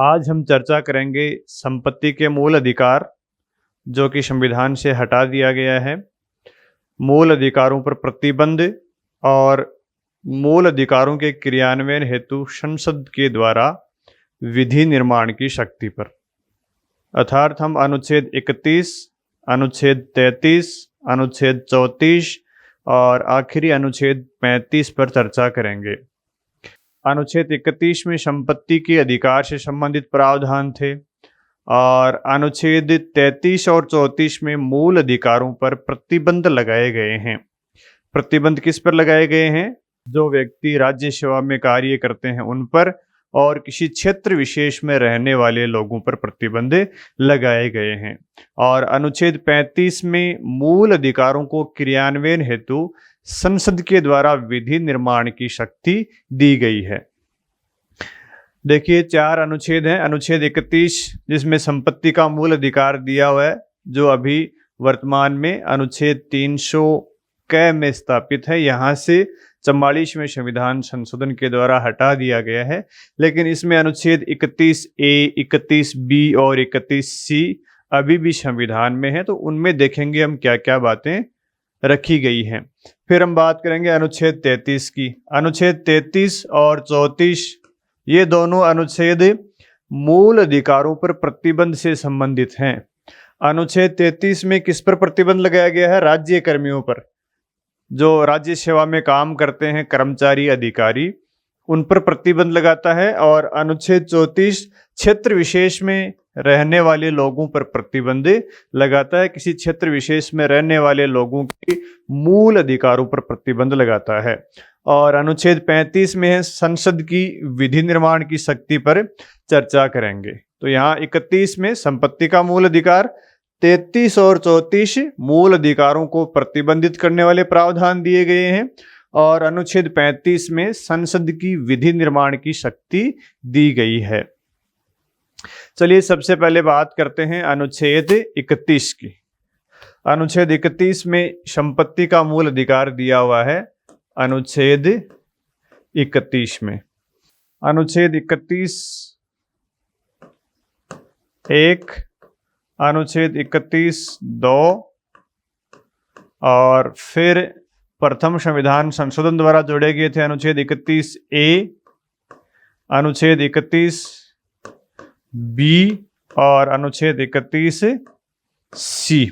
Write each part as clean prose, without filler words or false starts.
आज हम चर्चा करेंगे संपत्ति के मूल अधिकार जो कि संविधान से हटा दिया गया है, मूल अधिकारों पर प्रतिबंध और मूल अधिकारों के क्रियान्वयन हेतु संसद के द्वारा विधि निर्माण की शक्ति पर। अर्थात हम अनुच्छेद 31, अनुच्छेद 33, अनुच्छेद 34 और आखिरी अनुच्छेद 35 पर चर्चा करेंगे। अनुच्छेद 31 में संपत्ति के अधिकार से संबंधित प्रावधान थे और अनुच्छेद 33 और 34 में मूल अधिकारों पर प्रतिबंध लगाए गए हैं। प्रतिबंध किस पर लगाए गए हैं? जो व्यक्ति राज्य सेवा में कार्य करते हैं उन पर, और किसी क्षेत्र विशेष में रहने वाले लोगों पर प्रतिबंध लगाए गए हैं। और अनुच्छेद 35 में मूल अधिकारों को क्रियान्वयन हेतु संसद के द्वारा विधि निर्माण की शक्ति दी गई है। देखिए 4 अनुच्छेद हैं। अनुच्छेद 31 जिसमें संपत्ति का मूल अधिकार दिया हुआ है, जो अभी वर्तमान में अनुच्छेद 300 क में स्थापित है। यहाँ से 44वें संविधान संशोधन के द्वारा हटा दिया गया है, लेकिन इसमें अनुच्छेद 31A, 31B और 31C अभी भी संविधान में है, तो उनमें देखेंगे हम क्या क्या बातें रखी गई हैं। फिर हम बात करेंगे अनुच्छेद 33 की। अनुच्छेद 33 और 34 ये दोनों अनुच्छेद मूल अधिकारों पर प्रतिबंध से संबंधित हैं। अनुच्छेद 33 में किस पर प्रतिबंध लगाया गया है? राज्य कर्मियों पर, जो राज्य सेवा में काम करते हैं कर्मचारी अधिकारी, उन पर प्रतिबंध लगाता है। और अनुच्छेद 34 क्षेत्र विशेष में रहने वाले लोगों पर प्रतिबंध लगाता है। किसी क्षेत्र विशेष में रहने वाले लोगों के मूल अधिकारों पर प्रतिबंध लगाता है। और अनुच्छेद 35 में है संसद की विधि निर्माण की शक्ति पर चर्चा करेंगे। तो यहाँ 31 में संपत्ति का मूल अधिकार, 33 और 34 मूल अधिकारों को प्रतिबंधित करने वाले प्रावधान दिए गए हैं, और अनुच्छेद 35 में संसद की विधि निर्माण की शक्ति दी गई है। चलिए सबसे पहले बात करते हैं अनुच्छेद 31 की। अनुच्छेद 31 में संपत्ति का मूल अधिकार दिया हुआ है। अनुच्छेद 31 में अनुच्छेद 31(1), अनुच्छेद 31(2) और फिर प्रथम संविधान संशोधन द्वारा जोड़े गए थे अनुच्छेद 31A, अनुच्छेद 31B और अनुच्छेद 31C।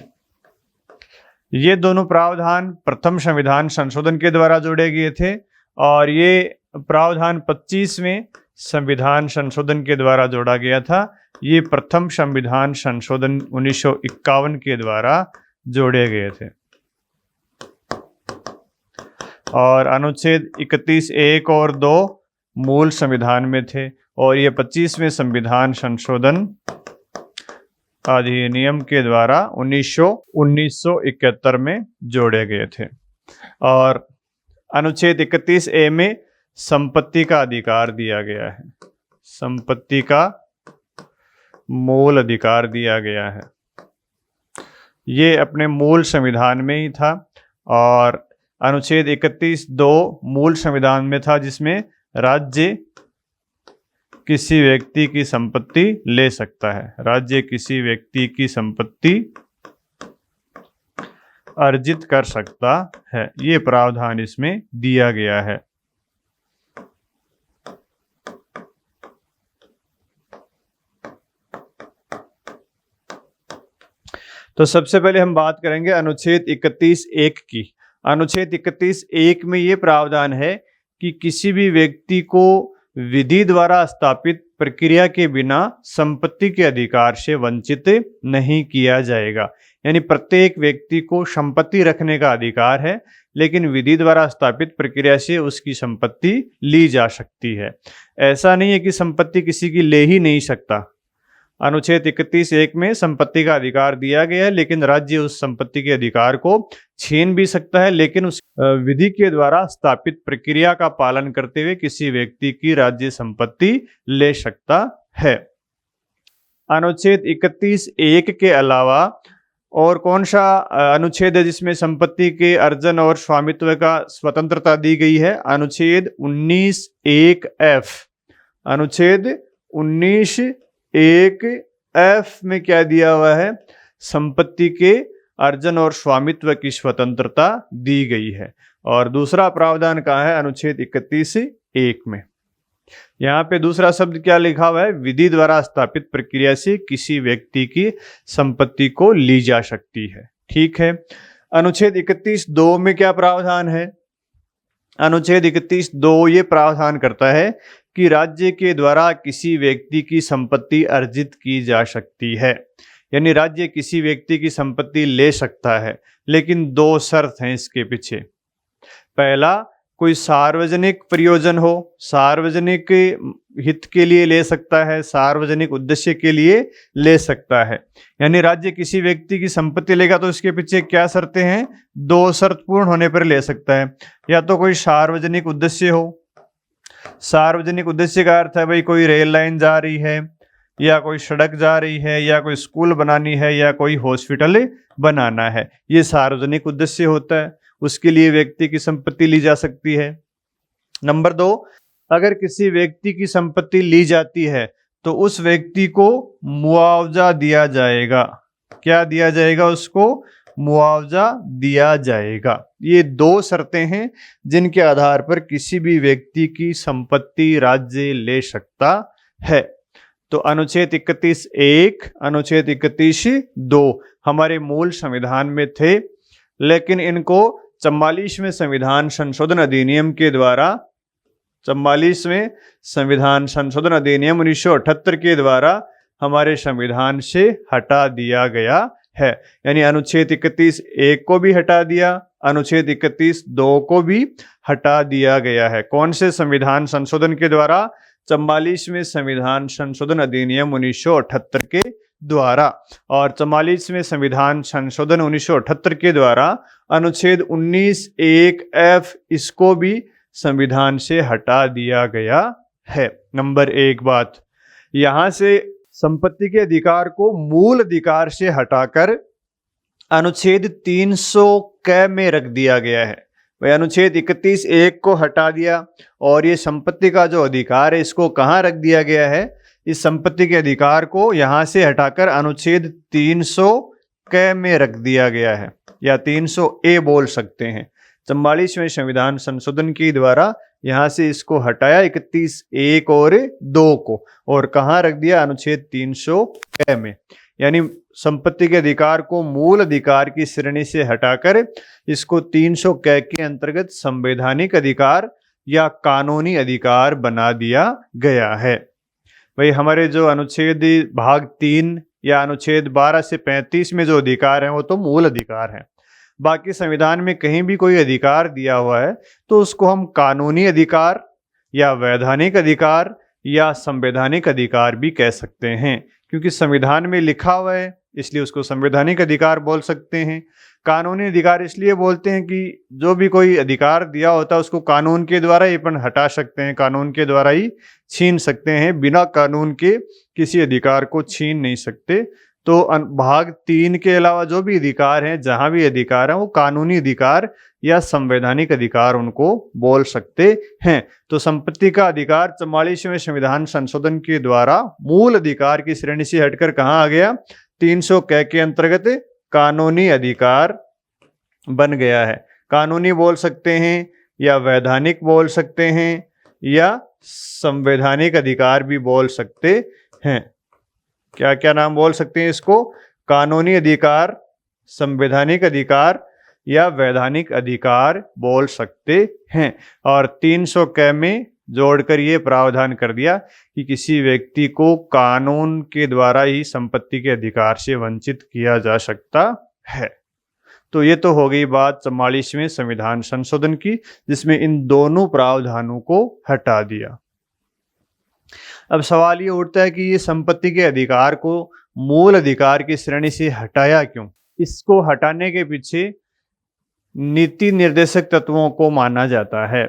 ये दोनों प्रावधान प्रथम संविधान संशोधन के द्वारा जोड़े गए थे, और ये प्रावधान 25वें संविधान संशोधन के द्वारा जोड़ा गया था। ये प्रथम संविधान संशोधन 1951 के द्वारा जोड़े गए थे। और अनुच्छेद 31(1) और 2 मूल संविधान में थे, और ये 25वें संविधान संशोधन अधिनियम के द्वारा 1971 में जोड़े गए थे। और अनुच्छेद 31A में संपत्ति का अधिकार दिया गया है, संपत्ति का मूल अधिकार दिया गया है। ये अपने मूल संविधान में ही था। और अनुच्छेद 31(2) मूल संविधान में था, जिसमें राज्य किसी व्यक्ति की संपत्ति ले सकता है, राज्य किसी व्यक्ति की संपत्ति अर्जित कर सकता है। ये प्रावधान इसमें दिया गया है। तो सबसे पहले हम बात करेंगे अनुच्छेद 31(1) की। अनुच्छेद 31(1) में ये प्रावधान है कि किसी भी व्यक्ति को विधि द्वारा स्थापित प्रक्रिया के बिना संपत्ति के अधिकार से वंचित नहीं किया जाएगा। यानी प्रत्येक व्यक्ति को संपत्ति रखने का अधिकार है, लेकिन विधि द्वारा स्थापित प्रक्रिया से उसकी संपत्ति ली जा सकती है। ऐसा नहीं है कि संपत्ति किसी की ले ही नहीं सकता। अनुच्छेद 31(1) में संपत्ति का अधिकार दिया गया है, लेकिन राज्य उस संपत्ति के अधिकार को छीन भी सकता है, लेकिन उस विधि के द्वारा स्थापित प्रक्रिया का पालन करते हुए किसी व्यक्ति की राज्य संपत्ति ले सकता है। अनुच्छेद 31(1) के अलावा और कौन सा अनुच्छेद है जिसमें संपत्ति के अर्जन और स्वामित्व का स्वतंत्रता दी गई है? अनुच्छेद 19(1)(f), अनुच्छेद 19(1)(f) में क्या दिया हुआ है, संपत्ति के अर्जन और स्वामित्व की स्वतंत्रता दी गई है। और दूसरा प्रावधान कहाँ है, अनुच्छेद 31(1) में। यहाँ पे दूसरा शब्द क्या लिखा हुआ है, विधि द्वारा स्थापित प्रक्रिया से किसी व्यक्ति की संपत्ति को ली जा सकती है। ठीक है। अनुच्छेद 31(2) में क्या प्रावधान है, अनुच्छेद 31(2) ये प्रावधान करता है कि राज्य के द्वारा किसी व्यक्ति की संपत्ति अर्जित की जा सकती है। यानी राज्य किसी व्यक्ति की संपत्ति ले सकता है, लेकिन दो शर्त हैं इसके पीछे। पहला, कोई सार्वजनिक प्रयोजन हो, सार्वजनिक हित के लिए ले सकता है, सार्वजनिक उद्देश्य के लिए ले सकता है। यानी राज्य किसी व्यक्ति की संपत्ति लेगा तो इसके पीछे क्या शर्तें हैं, दो शर्त पूर्ण होने पर ले सकता है। या तो कोई सार्वजनिक उद्देश्य हो, सार्वजनिक उद्देश्य का अर्थ है भाई कोई रेल लाइन जा रही है, या कोई सड़क जा रही है, या कोई स्कूल बनानी है, या कोई हॉस्पिटल बनाना है, ये सार्वजनिक उद्देश्य होता है, उसके लिए व्यक्ति की संपत्ति ली जा सकती है। नंबर 2, अगर किसी व्यक्ति की संपत्ति ली जाती है तो उस व्यक्ति को मुआवजा दिया जाएगा। क्या दिया जाएगा, उसको मुआवजा दिया जाएगा। ये दो शर्तें हैं जिनके आधार पर किसी भी व्यक्ति की संपत्ति राज्य ले सकता है। तो अनुच्छेद 31(1), अनुच्छेद 31(2) हमारे मूल संविधान में थे, लेकिन इनको 44वें संविधान संशोधन अधिनियम के द्वारा, 44वें संविधान संशोधन अधिनियम 1978 के द्वारा हमारे संविधान से हटा दिया गया है। यानी अनुच्छेद 31(1) को भी हटा दिया, अनुच्छेद 31(2) को भी हटा दिया गया है। कौन से संविधान संशोधन के द्वारा, 44वें संविधान संशोधन अधिनियम 1978 के द्वारा। और 44वें संविधान संशोधन 1978 के द्वारा अनुच्छेद 19(1)(f) इसको भी संविधान से हटा दिया गया है। नंबर 1 बात, यहां से संपत्ति के अधिकार को मूल अधिकार से हटाकर अनुच्छेद 300(क) में रख दिया गया है। वह अनुच्छेद 31(1) को हटा दिया और ये संपत्ति का जो अधिकार है इसको कहाँ रख दिया गया है, इस संपत्ति के अधिकार को यहां से हटाकर अनुच्छेद 300(क) में रख दिया गया है, या 300(a) बोल सकते हैं। 44वें संविधान संशोधन के द्वारा यहां से इसको हटाया 31(1) और 2 को, और कहाँ रख दिया, अनुच्छेद 300(क) में। यानी संपत्ति के अधिकार को मूल अधिकार की श्रेणी से हटाकर इसको 300(क) के अंतर्गत संवैधानिक अधिकार या कानूनी अधिकार बना दिया गया है। भाई हमारे जो अनुच्छेद भाग 3 या अनुच्छेद 12 से 35 में जो अधिकार हैं वो तो मूल अधिकार हैं। बाकी संविधान में कहीं भी कोई अधिकार दिया हुआ है तो उसको हम कानूनी अधिकार या वैधानिक अधिकार या संवैधानिक अधिकार भी कह सकते हैं, क्योंकि संविधान में लिखा हुआ है इसलिए उसको संवैधानिक अधिकार बोल सकते हैं। कानूनी अधिकार इसलिए बोलते हैं कि जो भी कोई अधिकार दिया होता है उसको कानून के द्वारा ही अपन हटा सकते हैं, कानून के द्वारा ही छीन सकते हैं, बिना कानून के किसी अधिकार को छीन नहीं सकते। तो भाग 3 के अलावा जो भी अधिकार हैं, जहां भी अधिकार हैं, वो कानूनी अधिकार या संवैधानिक अधिकार उनको बोल सकते हैं। तो संपत्ति का अधिकार 44वें संविधान संशोधन के द्वारा मूल अधिकार की श्रेणी से हटकर कहाँ आ गया, 300(क) के अंतर्गत कानूनी अधिकार बन गया है। कानूनी बोल सकते हैं या वैधानिक बोल सकते हैं या संवैधानिक अधिकार भी बोल सकते हैं। क्या क्या नाम बोल सकते हैं इसको, कानूनी अधिकार, संवैधानिक अधिकार या वैधानिक अधिकार बोल सकते हैं। और 300(क) में जोड़कर ये प्रावधान कर दिया कि किसी व्यक्ति को कानून के द्वारा ही संपत्ति के अधिकार से वंचित किया जा सकता है। तो ये तो हो गई बात 44वें संविधान संशोधन की, जिसमें इन दोनों प्रावधानों को हटा दिया। अब सवाल ये उठता है कि ये संपत्ति के अधिकार को मूल अधिकार की श्रेणी से हटाया क्यों। इसको हटाने के पीछे नीति निर्देशक तत्वों को माना जाता है।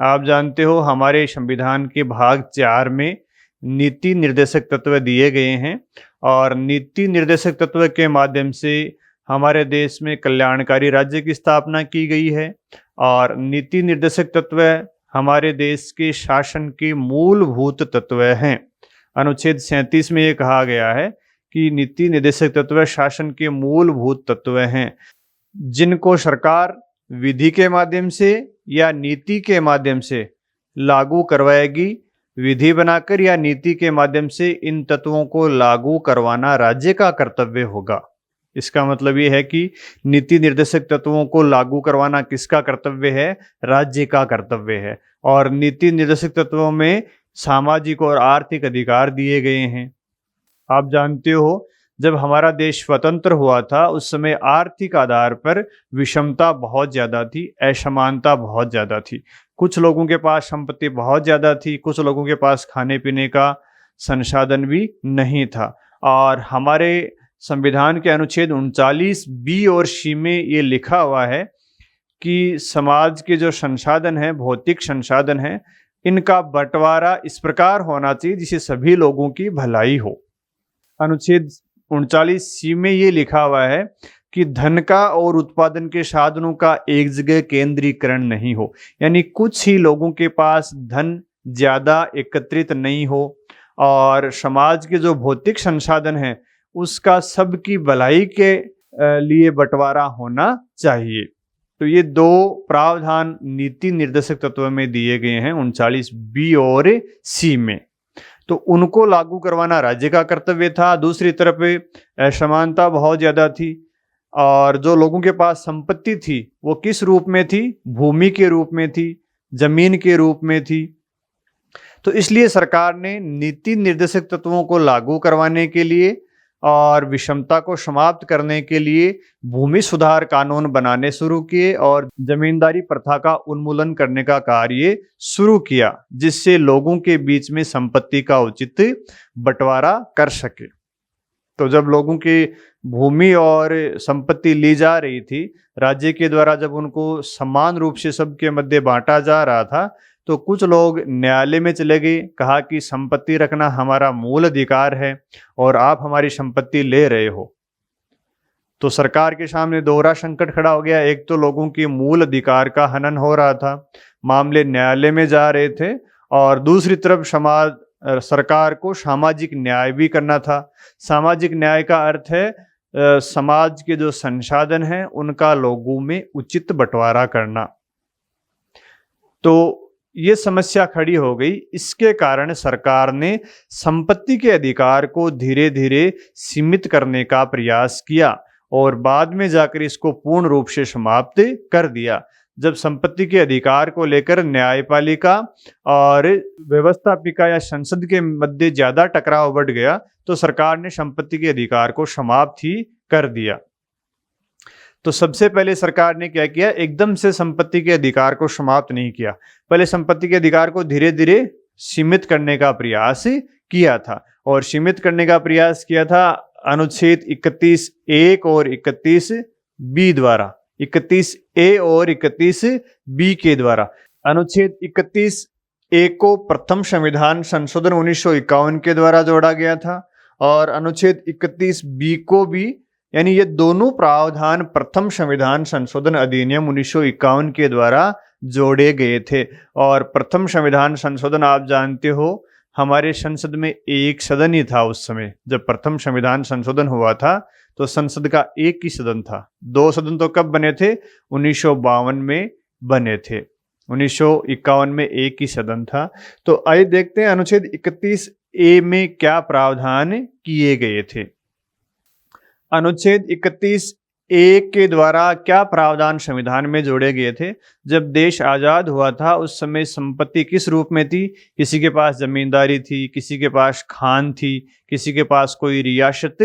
आप जानते हो हमारे संविधान के भाग 4 में नीति निर्देशक तत्व दिए गए हैं, और नीति निर्देशक तत्व के माध्यम से हमारे देश में कल्याणकारी राज्य की स्थापना की गई है। और नीति निर्देशक तत्व हमारे देश के शासन के मूलभूत तत्व हैं। अनुच्छेद 37 में ये कहा गया है कि नीति निर्देशक तत्व शासन के मूलभूत तत्व हैं, जिनको सरकार विधि के माध्यम से या नीति के माध्यम से लागू करवाएगी। विधि बनाकर या नीति के माध्यम से इन तत्वों को लागू करवाना राज्य का कर्तव्य होगा। इसका मतलब ये है कि नीति निर्देशक तत्वों को लागू करवाना किसका कर्तव्य है? राज्य का कर्तव्य है। और नीति निर्देशक तत्वों में सामाजिक और आर्थिक अधिकार दिए गए हैं। आप जानते हो, जब हमारा देश स्वतंत्र हुआ था उस समय आर्थिक आधार पर विषमता बहुत ज़्यादा थी, असमानता बहुत ज़्यादा थी। कुछ लोगों के पास संपत्ति बहुत ज़्यादा थी, कुछ लोगों के पास खाने पीने का संसाधन भी नहीं था। और हमारे संविधान के अनुच्छेद 39 बी और सी में ये लिखा हुआ है कि समाज के जो संसाधन हैं, भौतिक संसाधन हैं, इनका बंटवारा इस प्रकार होना चाहिए जिससे सभी लोगों की भलाई हो। अनुच्छेद 39 सी में ये लिखा हुआ है कि धन का और उत्पादन के साधनों का एक जगह केंद्रीकरण नहीं हो, यानी कुछ ही लोगों के पास धन ज्यादा एकत्रित नहीं हो और समाज के जो भौतिक संसाधन हैं उसका सबकी भलाई के लिए बंटवारा होना चाहिए। तो ये दो प्रावधान नीति निर्देशक तत्व में दिए गए हैं 39 बी और सी में। तो उनको लागू करवाना राज्य का कर्तव्य था। दूसरी तरफ असमानता बहुत ज़्यादा थी और जो लोगों के पास संपत्ति थी वो किस रूप में थी? भूमि के रूप में थी, जमीन के रूप में थी। तो इसलिए सरकार ने नीति निर्देशक तत्वों को लागू करवाने के लिए और विषमता को समाप्त करने के लिए भूमि सुधार कानून बनाने शुरू किए और जमींदारी प्रथा का उन्मूलन करने का कार्य शुरू किया, जिससे लोगों के बीच में संपत्ति का उचित बंटवारा कर सके। तो जब लोगों की भूमि और संपत्ति ली जा रही थी राज्य के द्वारा, जब उनको समान रूप से सबके मध्य बांटा जा रहा था, तो कुछ लोग न्यायालय में चले गए, कहा कि संपत्ति रखना हमारा मूल अधिकार है और आप हमारी संपत्ति ले रहे हो। तो सरकार के सामने दोहरा संकट खड़ा हो गया। एक तो लोगों के मूल अधिकार का हनन हो रहा था, मामले न्यायालय में जा रहे थे, और दूसरी तरफ सरकार को सामाजिक न्याय भी करना था। सामाजिक न्याय का अर्थ है समाज के जो संसाधन हैं उनका लोगों में उचित बंटवारा करना। तो ये समस्या खड़ी हो गई। इसके कारण सरकार ने संपत्ति के अधिकार को धीरे धीरे सीमित करने का प्रयास किया और बाद में जाकर इसको पूर्ण रूप से समाप्त कर दिया। जब संपत्ति के अधिकार को लेकर न्यायपालिका और व्यवस्थापिका या संसद के मध्य ज्यादा टकराव बढ़ गया तो सरकार ने संपत्ति के अधिकार को समाप्त ही कर दिया। तो सबसे पहले सरकार ने क्या किया? एकदम से संपत्ति के अधिकार को समाप्त नहीं किया, पहले संपत्ति के अधिकार को धीरे धीरे सीमित करने का प्रयास किया था। और सीमित करने का प्रयास किया था अनुच्छेद 31(1) और 31(b) द्वारा, 31(a) और 31(b) के द्वारा। अनुच्छेद 31(a) को प्रथम संविधान संशोधन 1951 के द्वारा जोड़ा गया था और अनुच्छेद 31(b) को भी, यानी ये दोनों प्रावधान प्रथम संविधान संशोधन अधिनियम 1951 के द्वारा जोड़े गए थे। और प्रथम संविधान संशोधन आप जानते हो हमारे संसद में एक सदन ही था उस समय। जब प्रथम संविधान संशोधन हुआ था तो संसद का एक ही सदन था। दो सदन तो कब बने थे? 1952 में बने थे। 1951 में एक ही सदन था। तो आइए देखते हैं अनुच्छेद 31(a) में क्या प्रावधान किए गए थे। अनुच्छेद 31(a) के द्वारा क्या प्रावधान संविधान में जोड़े गए थे? जब देश आजाद हुआ था उस समय संपत्ति किस रूप में थी? किसी के पास जमींदारी थी, किसी के पास खान थी, किसी के पास कोई रियासत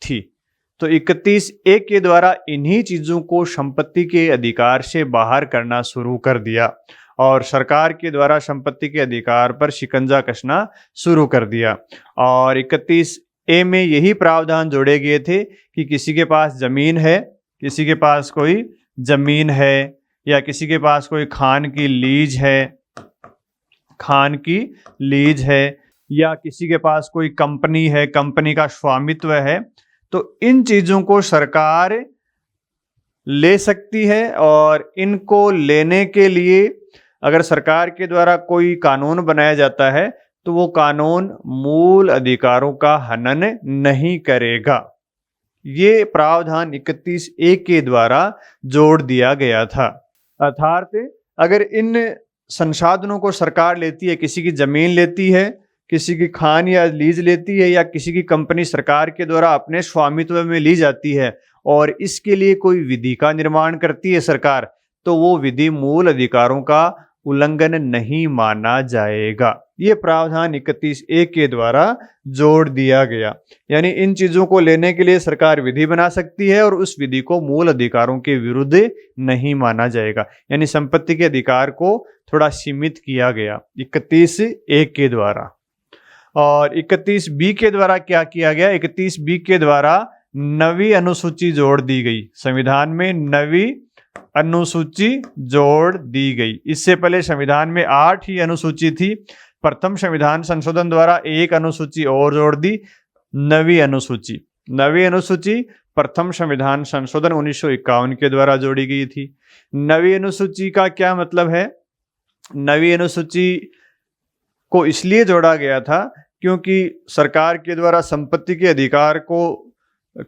थी। तो 31(a) के द्वारा इन्हीं चीजों को संपत्ति के अधिकार से बाहर करना शुरू कर दिया और सरकार के द्वारा संपत्ति के अधिकार पर शिकंजा कसना शुरू कर दिया। और 31(a) में यही प्रावधान जोड़े गए थे कि किसी के पास जमीन है, किसी के पास कोई जमीन है, या किसी के पास कोई खान की लीज है, या किसी के पास कोई कंपनी है, कंपनी का स्वामित्व है, तो इन चीजों को सरकार ले सकती है। और इनको लेने के लिए अगर सरकार के द्वारा कोई कानून बनाया जाता है तो वो कानून मूल अधिकारों का हनन नहीं करेगा। ये प्रावधान 31A के द्वारा जोड़ दिया गया था। अर्थात अगर इन संसाधनों को सरकार लेती है, किसी की जमीन लेती है, किसी की खान या लीज लेती है, या किसी की कंपनी सरकार के द्वारा अपने स्वामित्व में ली जाती है और इसके लिए कोई विधि का निर्माण करती है सरकार, तो वो विधि मूल अधिकारों का उल्लंघन नहीं माना जाएगा। ये प्रावधान 31A के द्वारा जोड़ दिया गया। यानी इन चीजों को लेने के लिए सरकार विधि बना सकती है और उस विधि को मूल अधिकारों के विरुद्ध नहीं माना जाएगा। यानी संपत्ति के अधिकार को थोड़ा सीमित किया गया 31A के द्वारा। और 31B के द्वारा क्या किया गया? 31B के द्वारा नवी अनुसूची जोड़ दी गई। संविधान में नवी अनुसूची जोड़ दी गई। इससे पहले संविधान में 8 ही अनुसूची थी। प्रथम संविधान संशोधन द्वारा एक अनुसूची और जोड़ दी, नवी अनुसूची। नवी अनुसूची प्रथम संविधान संशोधन 1951 के द्वारा जोड़ी गई थी। नवी अनुसूची का क्या मतलब है? नवी अनुसूची को इसलिए जोड़ा गया था क्योंकि सरकार के द्वारा संपत्ति के अधिकार को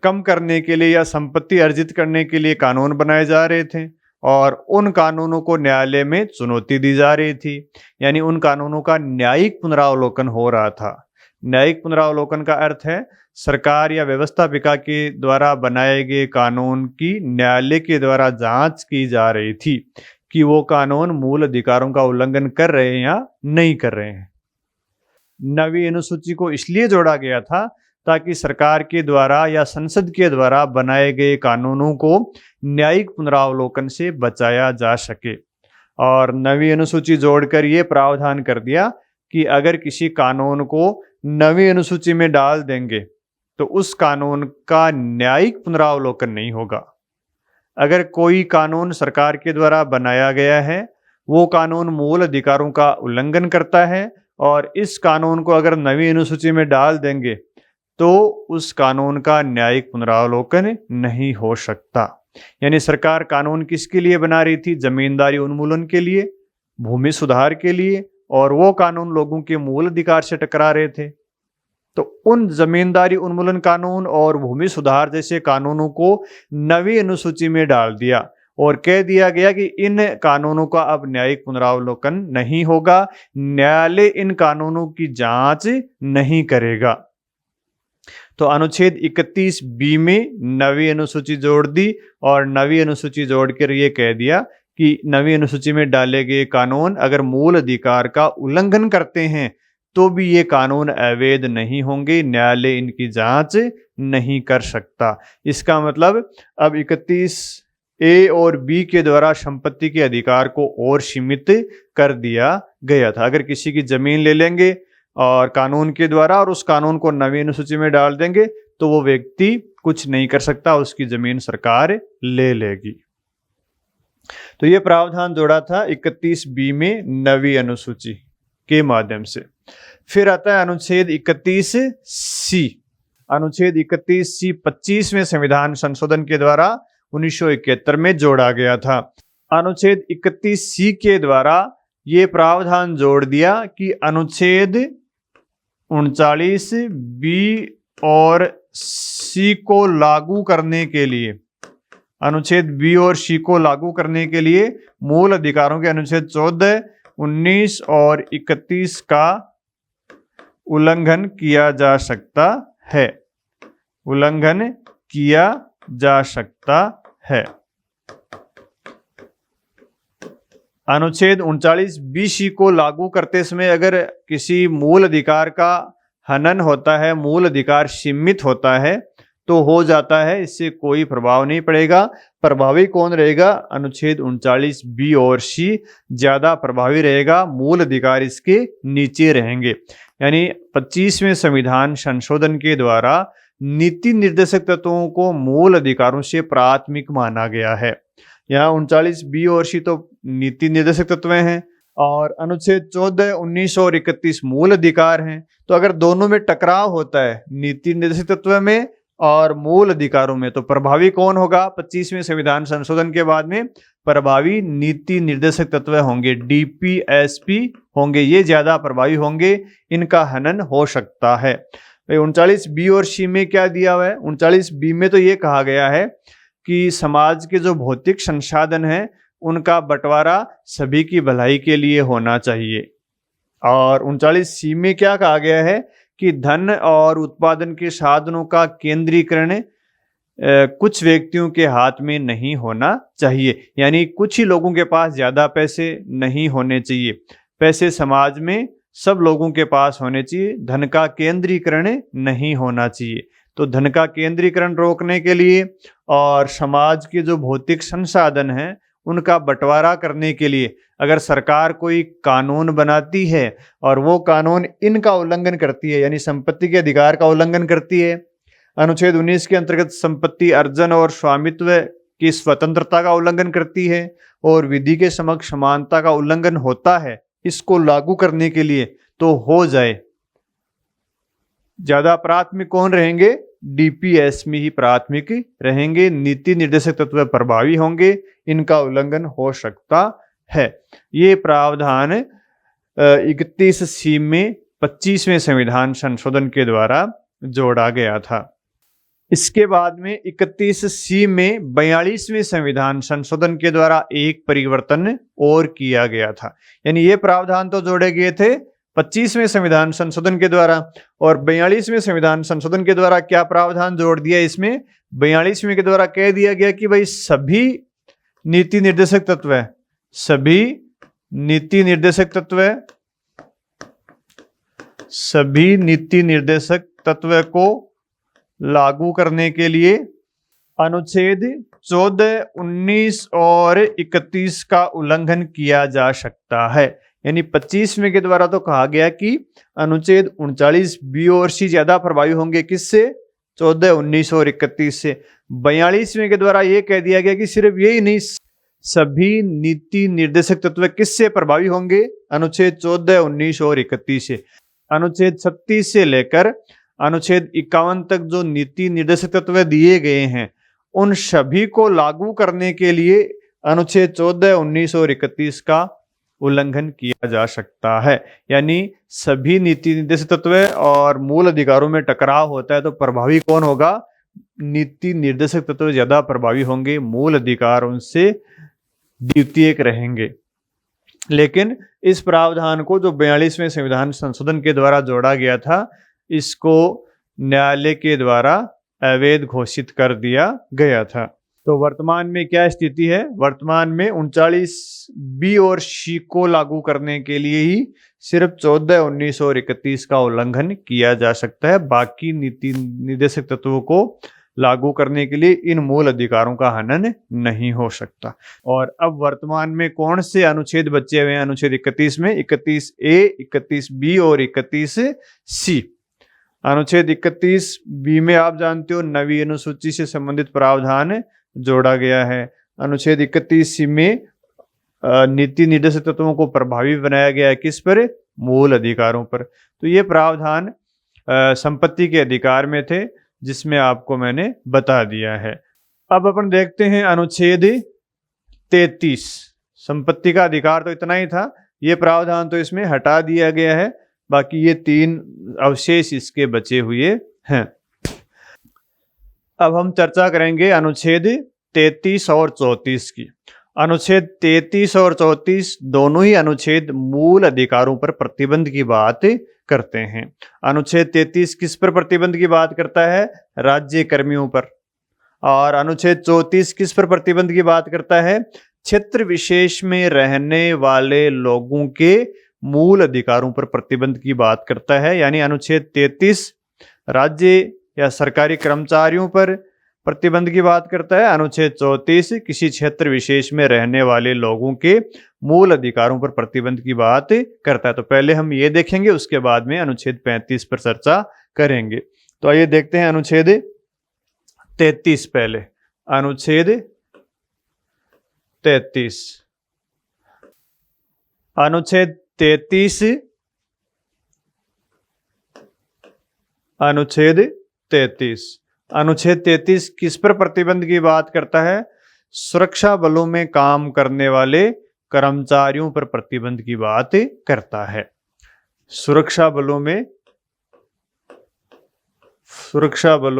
कम करने के लिए या संपत्ति अर्जित करने के लिए कानून बनाए जा रहे थे और उन कानूनों को न्यायालय में चुनौती दी जा रही थी। यानी उन कानूनों का न्यायिक पुनरावलोकन हो रहा था। न्यायिक पुनरावलोकन का अर्थ है सरकार या व्यवस्थापिका के द्वारा बनाए गए कानून की न्यायालय के द्वारा जांच की जा रही थी कि वो कानून मूल अधिकारों का उल्लंघन कर रहे हैं या नहीं कर रहे हैं। नवी अनुसूची को इसलिए जोड़ा गया था ताकि सरकार के द्वारा या संसद के द्वारा बनाए गए कानूनों को न्यायिक पुनरावलोकन से बचाया जा सके। और नवी अनुसूची जोड़कर ये प्रावधान कर दिया कि अगर किसी कानून को नवी अनुसूची में डाल देंगे तो उस कानून का न्यायिक पुनरावलोकन नहीं होगा। अगर कोई कानून सरकार के द्वारा बनाया गया है, वो कानून मूल अधिकारों का उल्लंघन करता है और इस कानून को अगर नवी अनुसूची में डाल देंगे तो उस कानून का न्यायिक पुनरावलोकन नहीं हो सकता। यानी सरकार कानून किसके लिए बना रही थी? जमींदारी उन्मूलन के लिए, भूमि सुधार के लिए, और वो कानून लोगों के मूल अधिकार से टकरा रहे थे। तो उन जमींदारी उन्मूलन कानून और भूमि सुधार जैसे कानूनों को नवी अनुसूची में डाल दिया और कह दिया गया कि इन कानूनों का अब न्यायिक पुनरावलोकन नहीं होगा, न्यायालय इन कानूनों की जांच नहीं करेगा। तो अनुच्छेद 31B में नवी अनुसूची जोड़ दी और नवी अनुसूची जोड़कर ये कह दिया कि नवी अनुसूची में डाले गए कानून अगर मूल अधिकार का उल्लंघन करते हैं तो भी ये कानून अवैध नहीं होंगे, न्यायालय इनकी जांच नहीं कर सकता। इसका मतलब अब 31A और B के द्वारा संपत्ति के अधिकार को और सीमित कर दिया गया था। अगर किसी की जमीन ले लेंगे और कानून के द्वारा और उस कानून को नवी अनुसूची में डाल देंगे तो वो व्यक्ति कुछ नहीं कर सकता, उसकी जमीन सरकार ले लेगी। तो ये प्रावधान जोड़ा था 31B में नवी अनुसूची के माध्यम से। फिर आता है अनुच्छेद 31C। अनुच्छेद 31C 25वें संविधान संशोधन के द्वारा 1971 में जोड़ा गया था। अनुच्छेद 31C के द्वारा ये प्रावधान जोड़ दिया कि अनुच्छेद 39B और C को लागू करने के लिए, अनुच्छेद B और C को लागू करने के लिए मूल अधिकारों के अनुच्छेद 14, 19 और 31 का उल्लंघन किया जा सकता है। उल्लंघन किया जा सकता है। अनुच्छेद 39B को लागू करते समय अगर किसी मूल अधिकार का हनन होता है, मूल अधिकार सीमित होता है तो हो जाता है, इससे कोई प्रभाव नहीं पड़ेगा। प्रभावी कौन रहेगा? अनुच्छेद 39B और C ज्यादा प्रभावी रहेगा, मूल अधिकार इसके नीचे रहेंगे। यानी 25वें संविधान संशोधन के द्वारा नीति निर्देशक तत्वों को मूल अधिकारों से प्राथमिक माना गया है। यहाँ 39B और C तो नीति निर्देशक तत्व हैं और अनुच्छेद 14, 19 और 31 मूल अधिकार हैं। तो अगर दोनों में टकराव होता है, नीति निर्देशक तत्व में और मूल अधिकारों में, तो प्रभावी कौन होगा? 25वें संविधान संशोधन के बाद में प्रभावी नीति निर्देशक तत्व होंगे, DPSP होंगे, ये ज्यादा प्रभावी होंगे, इनका हनन हो सकता है। भाई 39 बी और सी में क्या दिया हुआ है? 39 बी में तो ये कहा गया है कि समाज के जो भौतिक संसाधन हैं उनका बंटवारा सभी की भलाई के लिए होना चाहिए। और 39 सी में क्या कहा गया है कि धन और उत्पादन के साधनों का केंद्रीकरण कुछ व्यक्तियों के हाथ में नहीं होना चाहिए, यानी कुछ ही लोगों के पास ज्यादा पैसे नहीं होने चाहिए। पैसे समाज में सब लोगों के पास होने चाहिए, धन का केंद्रीकरण नहीं होना चाहिए। तो धन का केंद्रीकरण रोकने के लिए और समाज के जो भौतिक संसाधन हैं उनका बंटवारा करने के लिए अगर सरकार कोई कानून बनाती है और वो कानून इनका उल्लंघन करती है, यानी संपत्ति के अधिकार का उल्लंघन करती है, अनुच्छेद 19 के अंतर्गत संपत्ति अर्जन और स्वामित्व की स्वतंत्रता का उल्लंघन करती है और विधि के समक्ष समानता का उल्लंघन होता है, इसको लागू करने के लिए तो हो जाए। ज्यादा प्राथमिक कौन रहेंगे? डीपीएस में ही प्राथमिक रहेंगे। नीति निर्देशक तत्व प्रभावी होंगे, इनका उल्लंघन हो सकता है। ये प्रावधान 31 सी में 25वें संविधान संशोधन के द्वारा जोड़ा गया था। इसके बाद में 31 सी में 42वें संविधान संशोधन के द्वारा एक परिवर्तन और किया गया था। यानी ये प्रावधान तो जोड़े गए थे 25वें संविधान संशोधन के द्वारा, और 42वें संविधान संशोधन के द्वारा क्या प्रावधान जोड़ दिया इसमें? 42वें के द्वारा कह दिया गया कि भाई सभी नीति निर्देशक तत्व, सभी नीति निर्देशक तत्व, सभी नीति निर्देशक तत्व को लागू करने के लिए अनुच्छेद 14, 19 और 31 का उल्लंघन किया जा सकता है। यानी 25वें के द्वारा तो कहा गया कि अनुच्छेद 39 बी और सी ज्यादा प्रभावी होंगे, किससे? 14, 19 और 31 से। 42वें के द्वारा यह कह दिया गया कि सिर्फ यही नहीं, सभी नीति निर्देशक तत्व किससे प्रभावी होंगे? अनुच्छेद 14, 19 और 31 से। अनुच्छेद 36 से लेकर अनुच्छेद 51 तक जो नीति निर्देशक तत्व दिए गए हैं उन सभी को लागू करने के लिए अनुच्छेद 14, 19 और 31 का उल्लंघन किया जा सकता है। यानी सभी नीति निर्देशक तत्व और मूल अधिकारों में टकराव होता है तो प्रभावी कौन होगा? नीति निर्देशक तत्व ज्यादा प्रभावी होंगे, मूल अधिकार उनसे द्वितीयक रहेंगे। लेकिन इस प्रावधान को जो 42वें संविधान संशोधन के द्वारा जोड़ा गया था, इसको न्यायालय के द्वारा अवैध घोषित कर दिया गया था। तो वर्तमान में क्या स्थिति है? वर्तमान में 39 बी और सी को लागू करने के लिए ही सिर्फ 14, 19 और 31 का उल्लंघन किया जा सकता है। बाकी नीति निर्देशक तत्वों को लागू करने के लिए इन मूल अधिकारों का हनन नहीं हो सकता। और अब वर्तमान में कौन से अनुच्छेद बचे हुए हैं? अनुच्छेद 31 में 31A, 31B और 31C। अनुच्छेद 31B में आप जानते हो नवीं अनुसूची से संबंधित प्रावधान जोड़ा गया है। अनुच्छेद 31C में नीति निर्देशक तत्वों को प्रभावी बनाया गया है, किस पर? मूल अधिकारों पर। तो ये प्रावधान संपत्ति के अधिकार में थे, जिसमें आपको मैंने बता दिया है। अब अपन देखते हैं अनुच्छेद 33। संपत्ति का अधिकार तो इतना ही था, ये प्रावधान तो इसमें हटा दिया गया है, बाकी ये 3 अवशेष इसके बचे हुए हैं। अब हम चर्चा करेंगे अनुच्छेद 33 और 34 की। अनुच्छेद 33 और 34 दोनों ही अनुच्छेद मूल अधिकारों पर प्रतिबंध की बात करते हैं। अनुच्छेद 33 किस पर प्रतिबंध की बात करता है? राज्य कर्मियों पर। और अनुच्छेद 34 किस पर प्रतिबंध की बात करता है? क्षेत्र विशेष में रहने वाले लोगों के मूल अधिकारों पर प्रतिबंध की बात करता है। यानी अनुच्छेद 33 राज्य या सरकारी कर्मचारियों पर प्रतिबंध की बात करता है, अनुच्छेद 34 किसी क्षेत्र विशेष में रहने वाले लोगों के मूल अधिकारों पर प्रतिबंध की बात करता है। तो पहले हम ये देखेंगे, उसके बाद में अनुच्छेद 35 पर चर्चा करेंगे। तो आइए देखते हैं अनुच्छेद 33 पहले। अनुच्छेद 33, अनुच्छेद 33, अनुच्छेद 33, अनुच्छेद 33 किस पर प्रतिबंध की बात करता है? सुरक्षा बलों में काम करने वाले कर्मचारियों पर प्रतिबंध की बात करता है। सुरक्षा बलों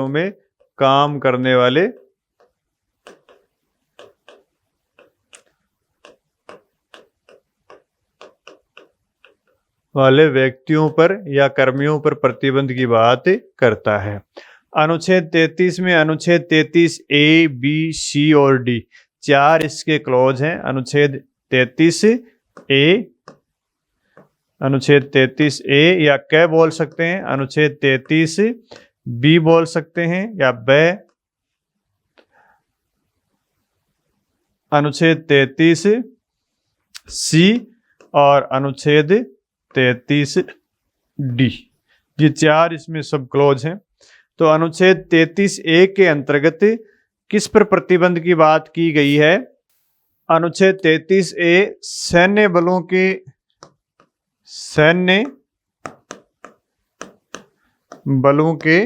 में काम करने वाले व्यक्तियों पर या कर्मियों पर प्रतिबंध की बात करता है। अनुच्छेद 33 में अनुच्छेद 33 ए, बी, सी और डी 4 इसके क्लॉज हैं। अनुच्छेद 33 ए, अनुच्छेद 33 ए या क बोल सकते हैं, अनुच्छेद 33 बी बोल सकते हैं या ब, अनुच्छेद 33 सी और अनुच्छेद 33 डी, ये 4 इसमें सब क्लॉज हैं। तो अनुच्छेद 33 ए के अंतर्गत किस पर प्रतिबंध की बात की गई है? अनुच्छेद 33 ए सैन्य बलों के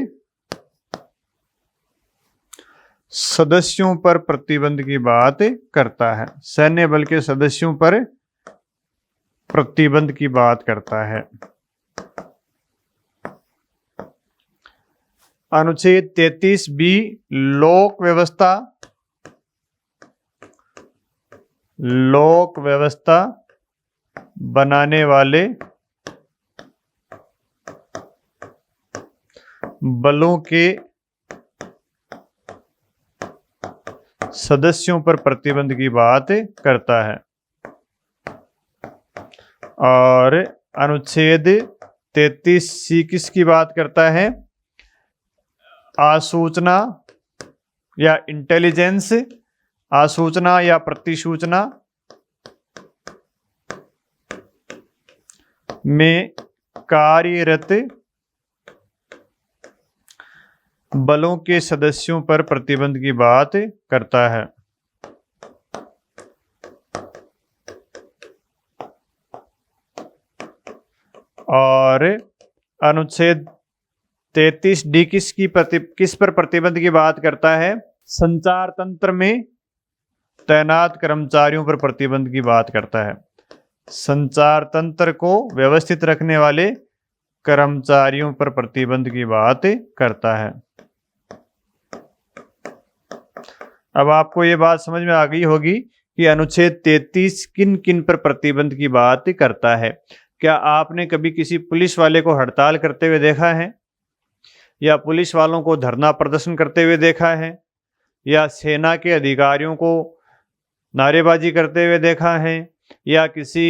सदस्यों पर प्रतिबंध की बात करता है। सैन्य बल के सदस्यों पर प्रतिबंध की बात करता है। अनुच्छेद 33 बी लोक व्यवस्था बनाने वाले बलों के सदस्यों पर प्रतिबंध की बात करता है। और अनुच्छेद 33 सी किसकी बात करता है? आसूचना या इंटेलिजेंस, आसूचना या प्रतिसूचना में कार्यरत बलों के सदस्यों पर प्रतिबंध की बात करता है। और अनुच्छेद 33 डी किस पर प्रतिबंध की बात करता है? संचार तंत्र में तैनात कर्मचारियों पर प्रतिबंध की बात करता है। संचार तंत्र को व्यवस्थित रखने वाले कर्मचारियों पर प्रतिबंध की बात करता है। अब आपको ये बात समझ में आ गई होगी कि अनुच्छेद 33 किन किन पर प्रतिबंध की बात करता है। क्या आपने कभी किसी पुलिस वाले को हड़ताल करते हुए देखा है, या पुलिस वालों को धरना प्रदर्शन करते हुए देखा है, या सेना के अधिकारियों को नारेबाजी करते हुए देखा है, या किसी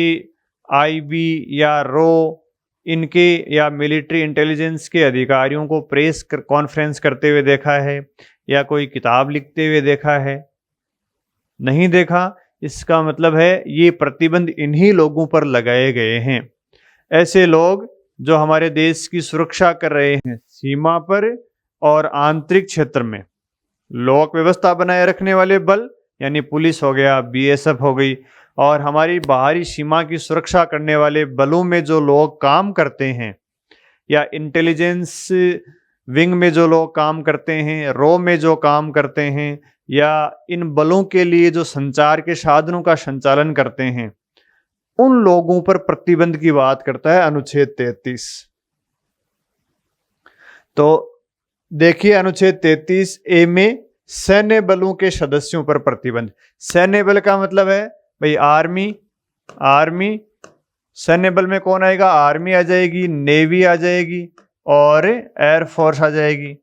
आईबी या रो इनके या मिलिट्री इंटेलिजेंस के अधिकारियों को प्रेस कॉन्फ्रेंस करते हुए देखा है, या कोई किताब लिखते हुए देखा है? नहीं देखा। इसका मतलब है ये प्रतिबंध इन्हीं लोगों पर लगाए गए हैं। ऐसे लोग जो हमारे देश की सुरक्षा कर रहे हैं, सीमा पर और आंतरिक क्षेत्र में लोक व्यवस्था बनाए रखने वाले बल, यानी पुलिस हो गया, बीएसएफ हो गई, और हमारी बाहरी सीमा की सुरक्षा करने वाले बलों में जो लोग काम करते हैं, या इंटेलिजेंस विंग में जो लोग काम करते हैं, रो में जो काम करते हैं, या इन बलों के लिए जो संचार के साधनों का संचालन करते हैं, उन लोगों पर प्रतिबंध की बात करता है अनुच्छेद 33। तो देखिए अनुच्छेद 33 ए में सैन्य बलों के सदस्यों पर प्रतिबंध। सैन्य बल का मतलब है भाई आर्मी। सैन्य बल में कौन आएगा? आर्मी आ जाएगी, नेवी आ जाएगी और एयरफोर्स आ जाएगी।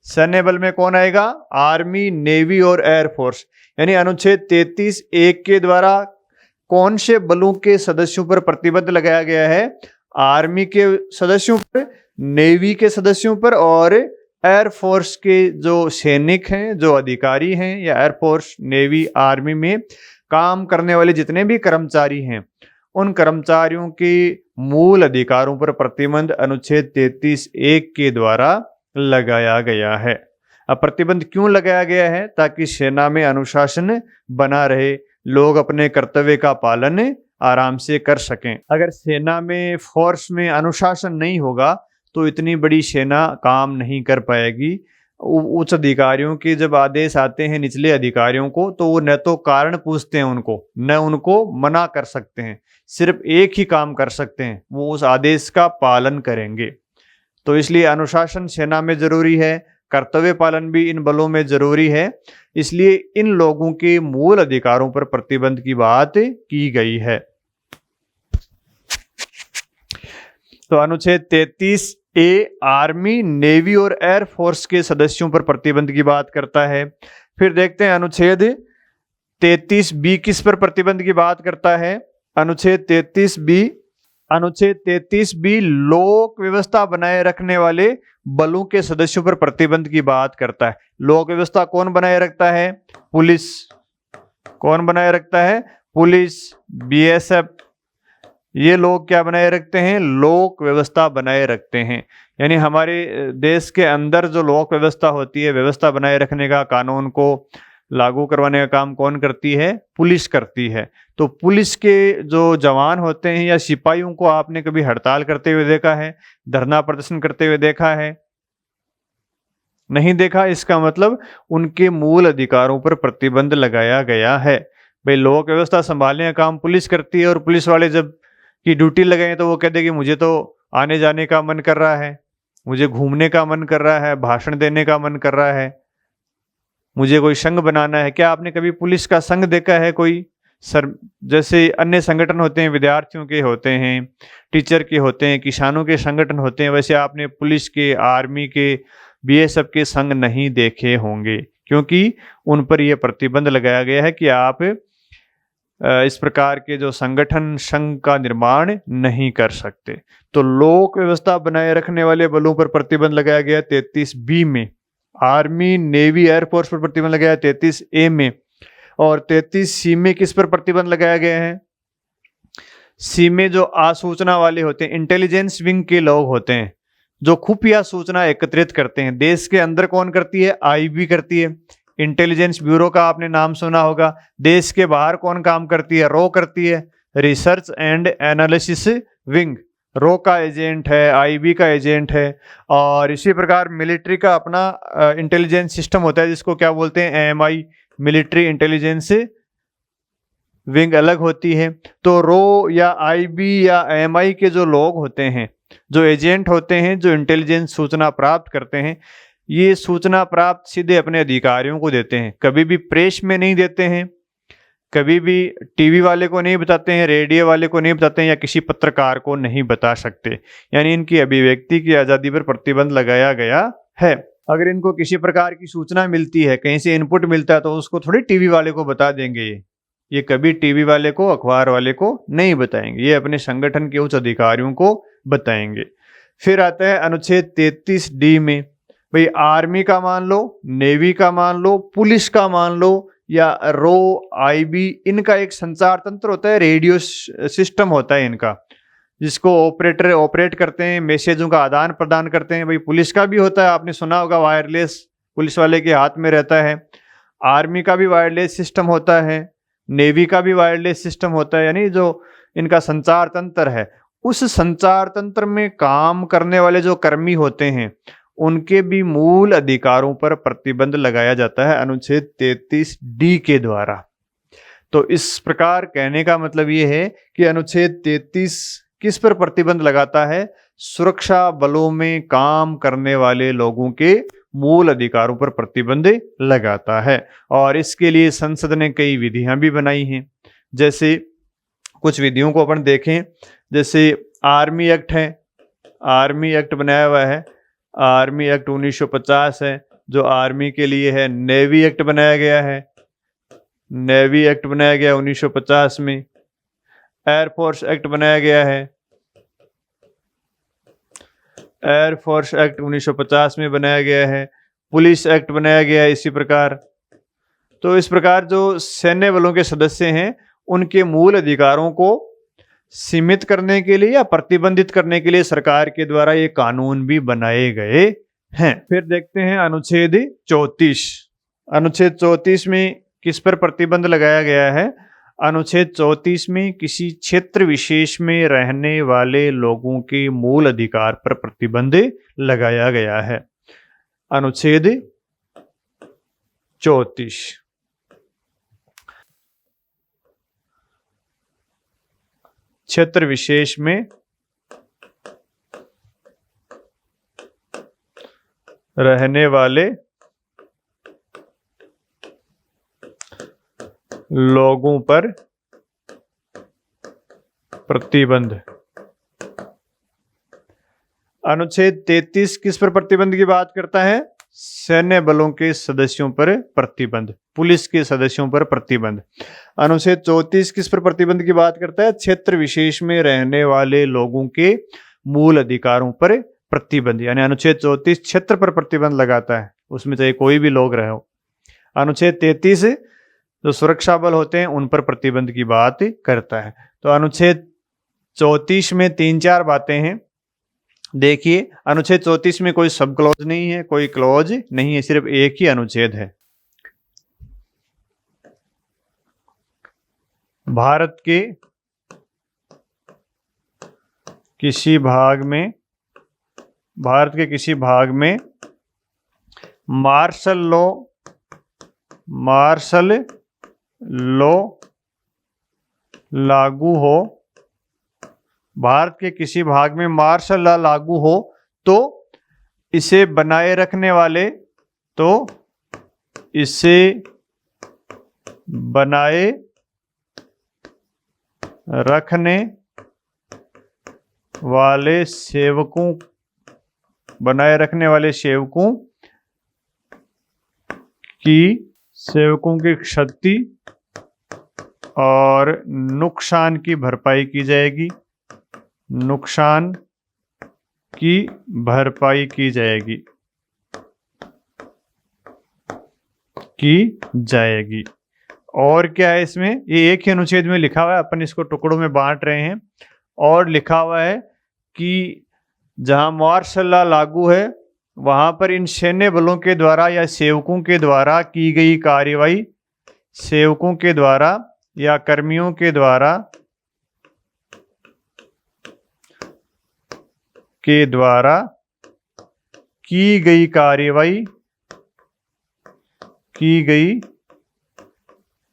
सैन्य बल में कौन आएगा? आर्मी, नेवी और एयरफोर्स। यानी अनुच्छेद 33 एक के द्वारा कौन से बलों के सदस्यों पर प्रतिबंध लगाया गया है? आर्मी के सदस्यों पर, नेवी के सदस्यों पर और एयरफोर्स के जो सैनिक हैं, जो अधिकारी हैं, या एयरफोर्स, नेवी, आर्मी में काम करने वाले जितने भी कर्मचारी हैं, उन कर्मचारियों के मूल अधिकारों पर प्रतिबंध अनुच्छेद 33 एक के द्वारा लगाया गया है। अब प्रतिबंध क्यों लगाया गया है? ताकि सेना में अनुशासन बना रहे, लोग अपने कर्तव्य का पालन आराम से कर सकें। अगर सेना में, फोर्स में अनुशासन नहीं होगा तो इतनी बड़ी सेना काम नहीं कर पाएगी। उच्च अधिकारियों के जब आदेश आते हैं निचले अधिकारियों को, तो वो न तो कारण पूछते हैं उनको, न उनको मना कर सकते हैं, सिर्फ एक ही काम कर सकते हैं, वो उस आदेश का पालन करेंगे। तो इसलिए अनुशासन सेना में जरूरी है, कर्तव्य पालन भी इन बलों में जरूरी है। इसलिए इन लोगों के मूल अधिकारों पर प्रतिबंध की बात की गई है। तो अनुच्छेद 33A आर्मी, नेवी और एयरफोर्स के सदस्यों पर प्रतिबंध की बात करता है। फिर देखते हैं अनुच्छेद 33B किस पर प्रतिबंध की बात करता है। अनुच्छेद 33B लोक व्यवस्था बनाए रखने वाले बलों के सदस्यों पर प्रतिबंध की बात करता है। लोक व्यवस्था कौन बनाए रखता है? पुलिस। कौन बनाए रखता है? Police, BSF। ये लोग क्या बनाए रखते हैं? लोक व्यवस्था बनाए रखते हैं। यानी हमारे देश के अंदर जो लोक व्यवस्था होती है, व्यवस्था बनाए रखने का, कानून को लागू करवाने का काम कौन करती है? पुलिस करती है। तो पुलिस के जो जवान होते हैं या सिपाहियों को आपने कभी हड़ताल करते हुए देखा है, धरना प्रदर्शन करते हुए देखा है? नहीं देखा। इसका मतलब उनके मूल अधिकारों पर प्रतिबंध लगाया गया है। भाई लोक व्यवस्था संभालने का काम पुलिस करती है, और पुलिस वाले जब की ड्यूटी लगाए तो वो कहते कि मुझे तो आने जाने का मन कर रहा है, मुझे घूमने का मन कर रहा है, भाषण देने का मन कर रहा है, मुझे कोई संघ बनाना है। क्या आपने कभी पुलिस का संघ देखा है? कोई सर जैसे अन्य संगठन होते हैं, विद्यार्थियों के होते हैं, टीचर के होते हैं, किसानों के संगठन होते हैं, वैसे आपने पुलिस के, आर्मी के, BSF के संघ नहीं देखे होंगे, क्योंकि उन पर यह प्रतिबंध लगाया गया है कि आप इस प्रकार के जो संगठन, संघ का निर्माण नहीं कर सकते। तो लोक व्यवस्था बनाए रखने वाले बलों पर प्रतिबंध लगाया गया 33B में। आर्मी, नेवी, एयरफोर्स पर प्रतिबंध लगाया 33A में। और 33C में किस पर प्रतिबंध लगाया गया है? सी में जो आसूचना वाले होते हैं, इंटेलिजेंस विंग के लोग होते हैं, जो खुफिया सूचना एकत्रित करते हैं। देश के अंदर कौन करती है? IB करती है। इंटेलिजेंस ब्यूरो का आपने नाम सुना होगा। देश के बाहर कौन काम करती है? RAW करती है, research and analysis wing. RAW का एजेंट है, IB का एजेंट है। और इसी प्रकार मिलिट्री का अपना इंटेलिजेंस सिस्टम होता है, जिसको क्या बोलते हैं? AMI, मिलिट्री इंटेलिजेंस विंग अलग होती है। तो RAW या IB या AMI के जो लोग होते हैं, जो एजेंट होते हैं, जो इंटेलिजेंस सूचना प्राप्त करते हैं, ये सूचना प्राप्त सीधे अपने अधिकारियों को देते हैं। कभी भी प्रेस में नहीं देते हैं, कभी भी टीवी वाले को नहीं बताते हैं, रेडियो वाले को नहीं बताते हैं, या किसी पत्रकार को नहीं बता सकते। यानी इनकी अभिव्यक्ति की आज़ादी पर प्रतिबंध लगाया गया है। अगर इनको किसी प्रकार की सूचना मिलती है, कहीं से इनपुट मिलता है, तो उसको थोड़ी टीवी वाले को बता देंगे। ये कभी टीवी वाले को, अखबार वाले को नहीं बताएंगे, ये अपने संगठन के उच्च अधिकारियों को बताएंगे। फिर आता है अनुच्छेद 33D में। भाई आर्मी का मान लो, नेवी का मान लो, पुलिस का मान लो, या RAW, IB, इनका एक संचार तंत्र होता है, रेडियो सिस्टम होता है इनका, जिसको ऑपरेटर ऑपरेट करते हैं, मैसेजों का आदान प्रदान करते हैं। भाई पुलिस का भी होता है, आपने सुना होगा, वायरलेस पुलिस वाले के हाथ में रहता है। आर्मी का भी वायरलेस सिस्टम होता है, नेवी का भी वायरलेस सिस्टम होता है। यानी जो इनका संचार तंत्र है, उस संचार तंत्र में काम करने वाले जो कर्मी होते हैं, उनके भी मूल अधिकारों पर प्रतिबंध लगाया जाता है अनुच्छेद 33D के द्वारा। तो इस प्रकार कहने का मतलब ये है कि अनुच्छेद 33 किस पर प्रतिबंध लगाता है? सुरक्षा बलों में काम करने वाले लोगों के मूल अधिकारों पर प्रतिबंध लगाता है। और इसके लिए संसद ने कई विधियां भी बनाई हैं। जैसे कुछ विधियों को अपन देखें, जैसे आर्मी एक्ट है, आर्मी एक्ट बनाया हुआ है, आर्मी एक्ट 1950 है, जो आर्मी के लिए है। नेवी एक्ट बनाया गया है, नेवी एक्ट बनाया गया 1950 में। एयरफोर्स एक्ट बनाया गया है, एयरफोर्स एक्ट 1950 में बनाया गया है। पुलिस एक्ट बनाया गया है इसी प्रकार। तो इस प्रकार जो सैन्य बलों के सदस्य हैं, उनके मूल अधिकारों को सीमित करने के लिए या प्रतिबंधित करने के लिए सरकार के द्वारा ये कानून भी बनाए गए हैं। फिर देखते हैं अनुच्छेद 34। अनुच्छेद 34 में किस पर प्रतिबंध लगाया गया है? अनुच्छेद 34 में किसी क्षेत्र विशेष में रहने वाले लोगों के मूल अधिकार पर प्रतिबंध लगाया गया है। अनुच्छेद 34। क्षेत्र विशेष में रहने वाले लोगों पर प्रतिबंध। अनुच्छेद 33 किस पर प्रतिबंध की बात करता है? सैन्य बलों के सदस्यों पर प्रतिबंध, पुलिस के सदस्यों पर प्रतिबंध। अनुच्छेद 34 किस पर प्रतिबंध की बात करता है? क्षेत्र विशेष में रहने वाले लोगों के मूल अधिकारों पर प्रतिबंध। यानी अनुच्छेद 34 क्षेत्र पर प्रतिबंध लगाता है, उसमें चाहे कोई भी लोग रहे हो। अनुच्छेद 33 जो सुरक्षा बल होते हैं उन पर प्रतिबंध की बात करता है। तो अनुच्छेद 34 में 3-4 बातें हैं। देखिए, अनुच्छेद 34 में कोई सब क्लॉज नहीं है, कोई क्लॉज नहीं है, सिर्फ एक ही अनुच्छेद है। भारत के किसी भाग में मार्शल लॉ लागू हो, भारत के किसी भाग में मार्शल लॉ लागू हो तो इसे बनाए रखने वाले सेवकों की क्षति और नुकसान की भरपाई की जाएगी। और क्या है इसमें? ये एक ही अनुच्छेद में लिखा हुआ है, अपन इसको टुकड़ों में बांट रहे हैं। और लिखा हुआ है कि जहां मार्शल लॉ लागू है वहां पर इन सैन्य बलों के द्वारा या सेवकों के द्वारा की गई कार्रवाई, सेवकों के द्वारा या कर्मियों के द्वारा की गई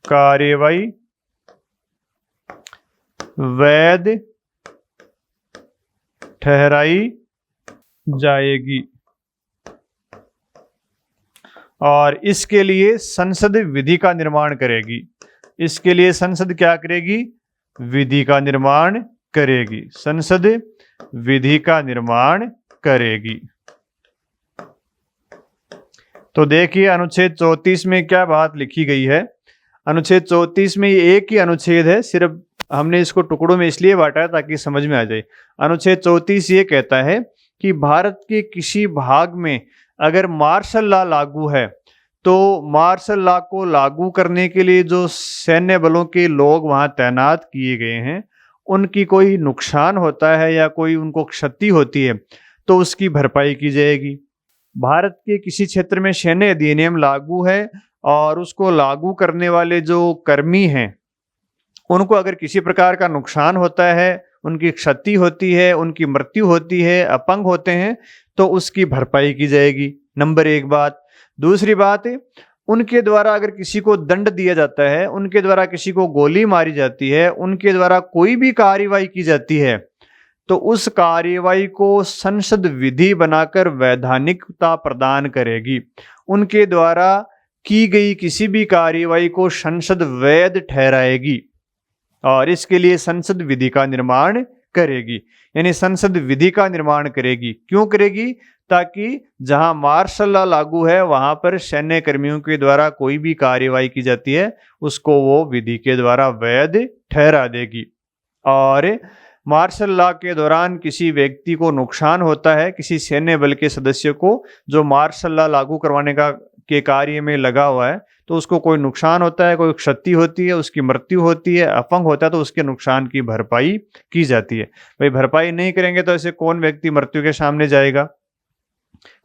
कार्रवाई वैध ठहराई जाएगी। और इसके लिए संसद विधि का निर्माण करेगी। इसके लिए संसद क्या करेगी? विधि का निर्माण करेगी। संसद विधि का निर्माण करेगी। तो देखिए अनुच्छेद 34 में क्या बात लिखी गई है। अनुच्छेद 34 में ये एक ही अनुच्छेद है, सिर्फ हमने इसको टुकड़ों में इसलिए बांटा है ताकि समझ में आ जाए। अनुच्छेद 34 ये कहता है कि भारत के किसी भाग में अगर मार्शल लॉ लागू है तो मार्शल लॉ को लागू करने के लिए जो सैन्य बलों के लोग वहां तैनात किए गए हैं उनकी कोई नुकसान होता है या कोई उनको क्षति होती है तो उसकी भरपाई की जाएगी। भारत के किसी क्षेत्र में सैन्य अधिनियम लागू है और उसको लागू करने वाले जो कर्मी हैं उनको अगर किसी प्रकार का नुकसान होता है, उनकी क्षति होती है, उनकी मृत्यु होती है, अपंग होते हैं, तो उसकी भरपाई की जाएगी। नंबर 1 बात। दूसरी बात, उनके द्वारा अगर किसी को दंड दिया जाता है, उनके द्वारा किसी को गोली मारी जाती है, उनके द्वारा कोई भी कार्रवाई की जाती है तो उस कार्रवाई को संसद विधि बनाकर वैधानिकता प्रदान करेगी। उनके द्वारा की गई किसी भी कार्रवाई को संसद वैध ठहराएगी और इसके लिए संसद विधि का निर्माण करेगी। यानी संसद विधि का निर्माण करेगी। क्यों करेगी? ताकि जहां मार्शल लॉ लागू है वहां पर सैन्य कर्मियों के द्वारा कोई भी कार्रवाई की जाती है उसको वो विधि के द्वारा वैध ठहरा देगी। और मार्शल लॉ के दौरान किसी व्यक्ति को नुकसान होता है, किसी सैन्य बल के सदस्य को जो मार्शल लॉ लागू करवाने के कार्य में लगा हुआ है, तो उसको कोई नुकसान होता है, कोई क्षति होती है, उसकी मृत्यु होती है, अपंग होता है, तो उसके नुकसान की भरपाई की जाती है। भाई भरपाई नहीं करेंगे तो ऐसे कौन व्यक्ति मृत्यु के सामने जाएगा,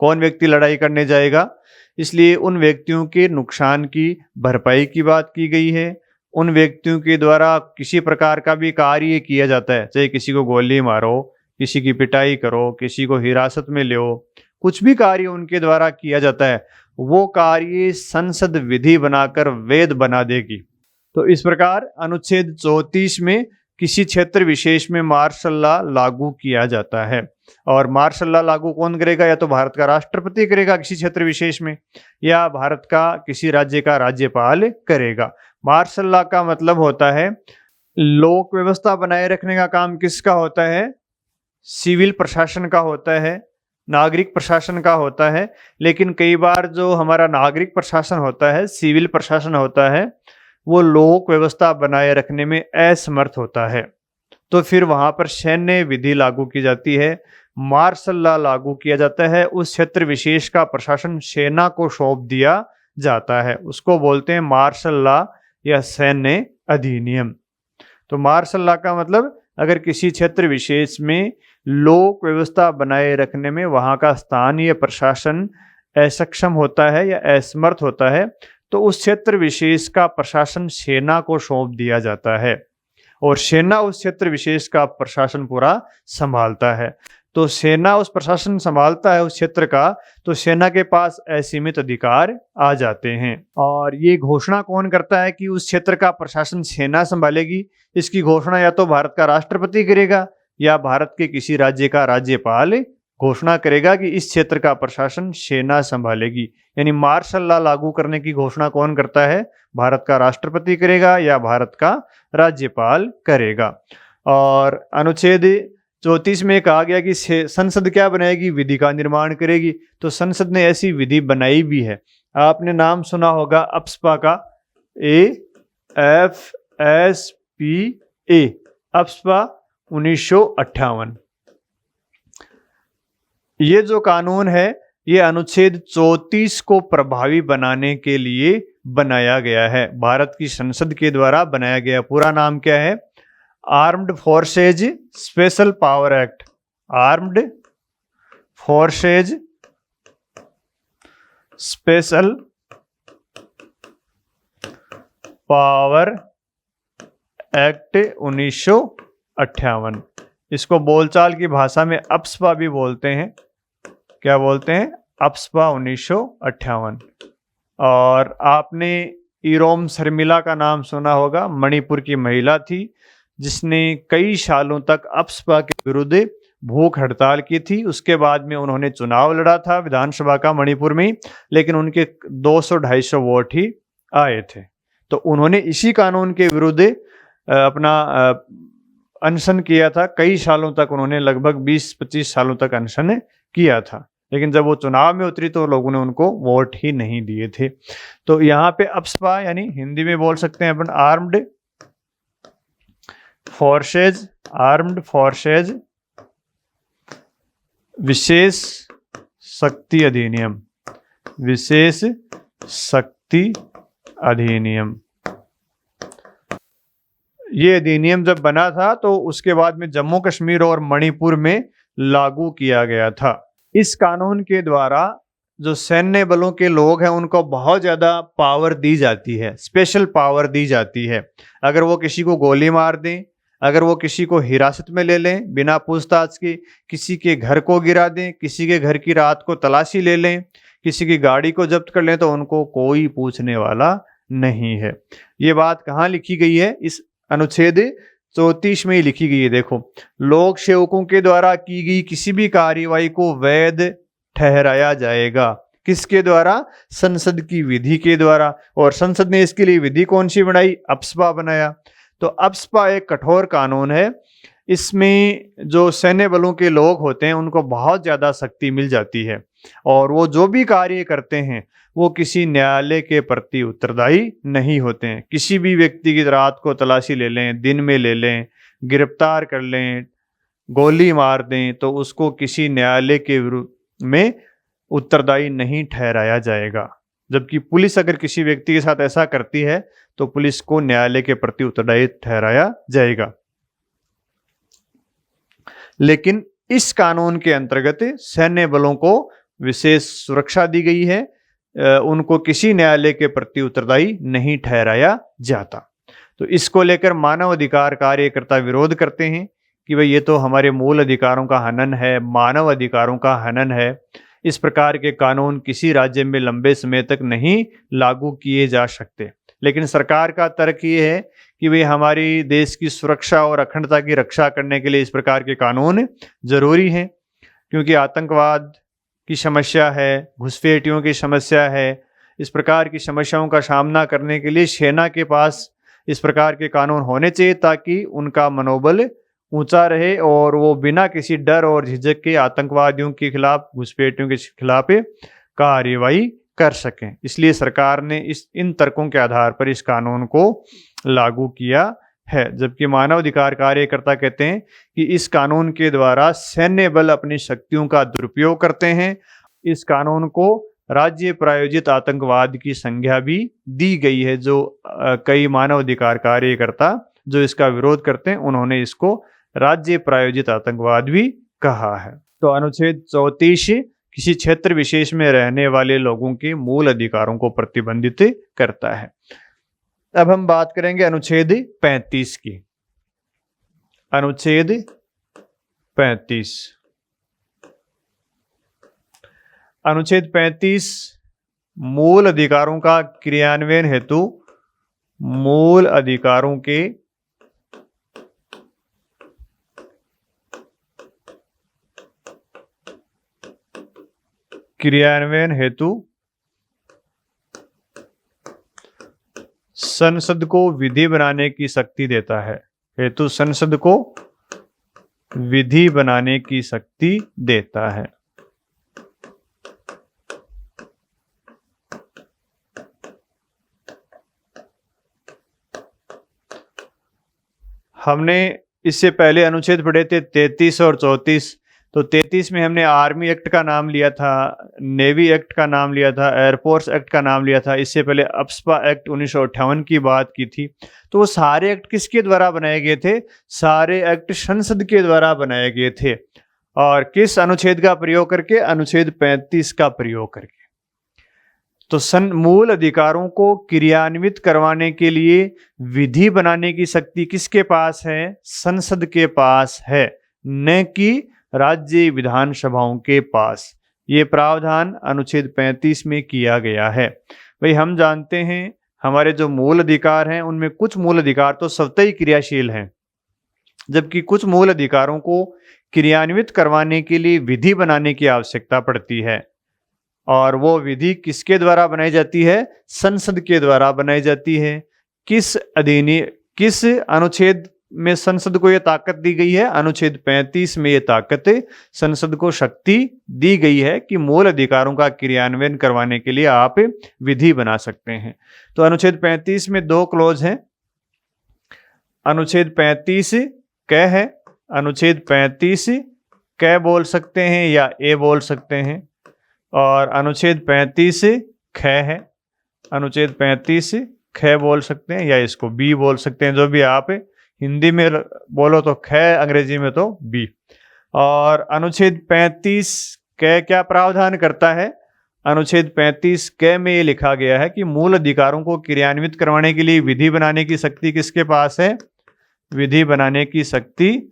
कौन व्यक्ति लड़ाई करने जाएगा? इसलिए उन व्यक्तियों के नुकसान की भरपाई की बात की गई है। उन व्यक्तियों के द्वारा किसी प्रकार का भी कार्य किया जाता है, चाहे किसी को गोली मारो, किसी की पिटाई करो, किसी को हिरासत में लो, कुछ भी कार्य उनके द्वारा किया जाता है वो कार्य संसद विधि बनाकर वेद बना देगी। तो इस प्रकार अनुच्छेद 34 में किसी क्षेत्र विशेष में मार्शल लॉ लागू किया जाता है। और मार्शल लॉ लागू कौन करेगा? या तो भारत का राष्ट्रपति करेगा किसी क्षेत्र विशेष में, या भारत का किसी राज्य का राज्यपाल करेगा। मार्शल लॉ का मतलब होता है लोक व्यवस्था बनाए रखने का काम किसका होता है? सिविल प्रशासन का होता है, नागरिक प्रशासन का होता है। लेकिन कई बार जो हमारा नागरिक प्रशासन होता है, सिविल प्रशासन होता है, वो लोक व्यवस्था बनाए रखने में असमर्थ होता है, तो फिर वहां पर सैन्य विधि लागू की जाती है, मार्शल लॉ लागू किया जाता है। उस क्षेत्र विशेष का प्रशासन सेना को सौंप दिया जाता है, उसको बोलते हैं मार्शल लॉ या सैन्य अधिनियम। तो मार्शल लॉ का मतलब अगर किसी क्षेत्र विशेष में लोक व्यवस्था बनाए रखने में वहां का स्थानीय प्रशासन असक्षम होता है या असमर्थ होता है, तो उस क्षेत्र विशेष का प्रशासन सेना को सौंप दिया जाता है और सेना उस क्षेत्र विशेष का प्रशासन पूरा संभालता है। तो सेना उस प्रशासन संभालता है उस क्षेत्र का, तो सेना के पास असीमित अधिकार आ जाते हैं। और ये घोषणा कौन करता है कि उस क्षेत्र का प्रशासन सेना संभालेगी? इसकी घोषणा या तो भारत का राष्ट्रपति करेगा या भारत के किसी राज्य का राज्यपाल घोषणा करेगा कि इस क्षेत्र का प्रशासन सेना संभालेगी। यानी मार्शल लॉ लागू करने की घोषणा कौन करता है? भारत का राष्ट्रपति करेगा या भारत का राज्यपाल करेगा। और अनुच्छेद 34 में कहा गया कि संसद क्या बनाएगी? विधि का निर्माण करेगी। तो संसद ने ऐसी विधि बनाई भी है। आपने नाम सुना होगा अप्सपा का, AFSPA, अप्सपा 1958। ये जो कानून है ये अनुच्छेद 34 को प्रभावी बनाने के लिए बनाया गया है, भारत की संसद के द्वारा बनाया गया। पूरा नाम क्या है? Armed forces special power act. Armed forces special power act 1958। इसको बोलचाल की भाषा में अप्सपा भी बोलते हैं। क्या बोलते हैं? अप्सपा 1958। और आपने इरोम शर्मिला का नाम सुना होगा, मणिपुर की महिला थी जिसने कई सालों तक अप्सपा के विरुद्ध भूख हड़ताल की थी। उसके बाद में उन्होंने चुनाव लड़ा था विधानसभा का मणिपुर में, लेकिन उनके 200-250 वोट ही आए थे। तो उन्होंने इसी कानून के विरुद्ध अपना अनशन किया था। कई सालों तक उन्होंने, लगभग 20-25 सालों तक अनशन किया था, लेकिन जब वो चुनाव में उतरी तो लोगों ने उनको वोट ही नहीं दिए थे। तो यहाँ पे अप्सपा यानी हिंदी में बोल सकते हैं अपन आर्म्ड फोर्सेज विशेष शक्ति अधिनियम, विशेष शक्ति अधिनियम। ये अधिनियम जब बना था तो उसके बाद में जम्मू कश्मीर और मणिपुर में लागू किया गया था। इस कानून के द्वारा जो सैन्य बलों के लोग हैं उनको बहुत ज़्यादा पावर दी जाती है, स्पेशल पावर दी जाती है। अगर वो किसी को गोली मार दें, अगर वो किसी को हिरासत में ले लें बिना पूछताछ के, किसी के घर को गिरा दें, किसी के घर की रात को तलाशी ले लें, किसी की गाड़ी को जब्त कर लें, तो उनको कोई पूछने वाला नहीं है। ये बात कहाँ लिखी गई है? इस अनुच्छेद 34 में ही लिखी गई है। देखो, लोक सेवकों के द्वारा की गई किसी भी कार्यवाही को वैध ठहराया जाएगा। किसके द्वारा? संसद की विधि के द्वारा। और संसद ने इसके लिए विधि कौन सी बनाई? अप्सपा बनाया। तो अप्सपा एक कठोर कानून है। इसमें जो सैन्य बलों के लोग होते हैं उनको बहुत ज़्यादा शक्ति मिल जाती है और वो जो भी कार्य करते हैं वो किसी न्यायालय के प्रति उत्तरदायी नहीं होते हैं। किसी भी व्यक्ति की रात को तलाशी ले लें, दिन में ले लें, गिरफ्तार कर लें, गोली मार दें, तो उसको किसी न्यायालय के विरुद्ध में उत्तरदायी नहीं ठहराया जाएगा। जबकि पुलिस अगर किसी व्यक्ति के साथ ऐसा करती है तो पुलिस को न्यायालय के प्रति उत्तरदायी ठहराया जाएगा। लेकिन इस कानून के अंतर्गत सैन्य बलों को विशेष सुरक्षा दी गई है, उनको किसी न्यायालय के प्रति उत्तरदायी नहीं ठहराया जाता। तो इसको लेकर मानव अधिकार कार्यकर्ता विरोध करते हैं कि भाई ये तो हमारे मूल अधिकारों का हनन है, मानव अधिकारों का हनन है। इस प्रकार के कानून किसी राज्य में लंबे समय तक नहीं लागू किए जा सकते। लेकिन सरकार का तर्क ये है कि वे हमारी देश की सुरक्षा और अखंडता की रक्षा करने के लिए इस प्रकार के कानून जरूरी हैं, क्योंकि आतंकवाद की समस्या है, घुसपैठियों की समस्या है। इस प्रकार की समस्याओं का सामना करने के लिए सेना के पास इस प्रकार के कानून होने चाहिए, ताकि उनका मनोबल ऊंचा रहे और वो बिना किसी डर और झिझक के आतंकवादियों के खिलाफ, घुसपैठियों के खिलाफ कार्रवाई कर सकें। इसलिए सरकार ने इन तर्कों के आधार पर इस कानून को लागू किया है। जबकि मानवाधिकार कार्यकर्ता कहते हैं कि इस कानून के द्वारा सैन्य बल अपनी शक्तियों का दुरुपयोग करते हैं। इस कानून को राज्य प्रायोजित आतंकवाद की संज्ञा भी दी गई है। जो कई मानवाधिकार कार्यकर्ता जो इसका विरोध करते हैं, उन्होंने इसको राज्य प्रायोजित आतंकवाद भी कहा है। तो अनुच्छेद 34 किसी क्षेत्र विशेष में रहने वाले लोगों के मूल अधिकारों को प्रतिबंधित करता है। अब हम बात करेंगे अनुच्छेद 35 की। अनुच्छेद 35। अनुच्छेद 35 मूल अधिकारों का क्रियान्वयन हेतु मूल अधिकारों के क्रियान्वयन हेतु संसद को विधि बनाने की शक्ति देता है। हेतु संसद को विधि बनाने की शक्ति देता है। हमने इससे पहले अनुच्छेद पढ़े थे 33 और 34। तो 33 में हमने आर्मी एक्ट का नाम लिया था, नेवी एक्ट का नाम लिया था, एयरफोर्स एक्ट का नाम लिया था। इससे पहले अप्सपा एक्ट 1958 की बात की थी। तो वो सारे एक्ट किसके द्वारा बनाए गए थे? सारे एक्ट संसद के द्वारा बनाए गए थे। और किस अनुच्छेद का प्रयोग करके? अनुच्छेद 35 का प्रयोग करके। तो मूल अधिकारों को क्रियान्वित करवाने के लिए विधि बनाने की शक्ति किसके पास है? संसद के पास है, न कि राज्य विधानसभाओं के पास। ये प्रावधान अनुच्छेद 35 में किया गया है। भाई हम जानते हैं हमारे जो मूल अधिकार हैं, उनमें कुछ मूल अधिकार तो स्वतः ही क्रियाशील हैं, जबकि कुछ मूल अधिकारों को क्रियान्वित करवाने के लिए विधि बनाने की आवश्यकता पड़ती है। और वो विधि किसके द्वारा बनाई जाती है? संसद के द्वारा बनाई जाती है। किस अनुच्छेद में संसद को यह ताकत दी गई है? अनुच्छेद 35 में यह ताकत संसद को शक्ति दी गई है कि मूल अधिकारों का क्रियान्वयन करवाने के लिए आप विधि बना सकते हैं। तो अनुच्छेद 35 में 2 क्लॉज हैं। अनुच्छेद 35 क है। अनुच्छेद 35 क बोल सकते हैं या ए बोल सकते हैं। और अनुच्छेद 35 ख है। अनुच्छेद 35 ख बोल सकते हैं या इसको बी बोल सकते हैं। जो भी आप हिंदी में बोलो तो ख, अंग्रेजी में तो बी। और अनुच्छेद 35 क क्या प्रावधान करता है? अनुच्छेद 35 क में ये लिखा गया है कि मूल अधिकारों को क्रियान्वित करवाने के लिए विधि बनाने की शक्ति किसके पास है? विधि बनाने की शक्ति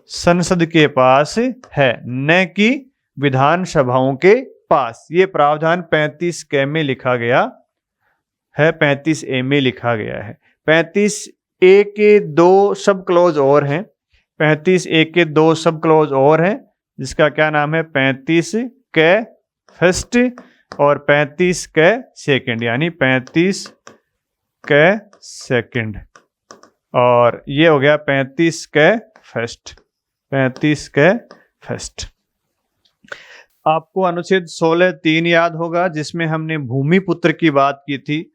संसद के पास है, न कि विधानसभाओं के पास। ये प्रावधान 35 क में लिखा गया है, 35 ए में लिखा गया है। 35 ए के 2 सब क्लॉज और हैं। 35 ए के 2 सब क्लॉज और हैं, जिसका क्या नाम है? 35 क फर्स्ट और 35 क सेकंड, यानी 35 क सेकंड। और ये हो गया 35 क फर्स्ट। 35 क फर्स्ट। आपको अनुच्छेद 16(3) याद होगा, जिसमें हमने भूमिपुत्र की बात की थी,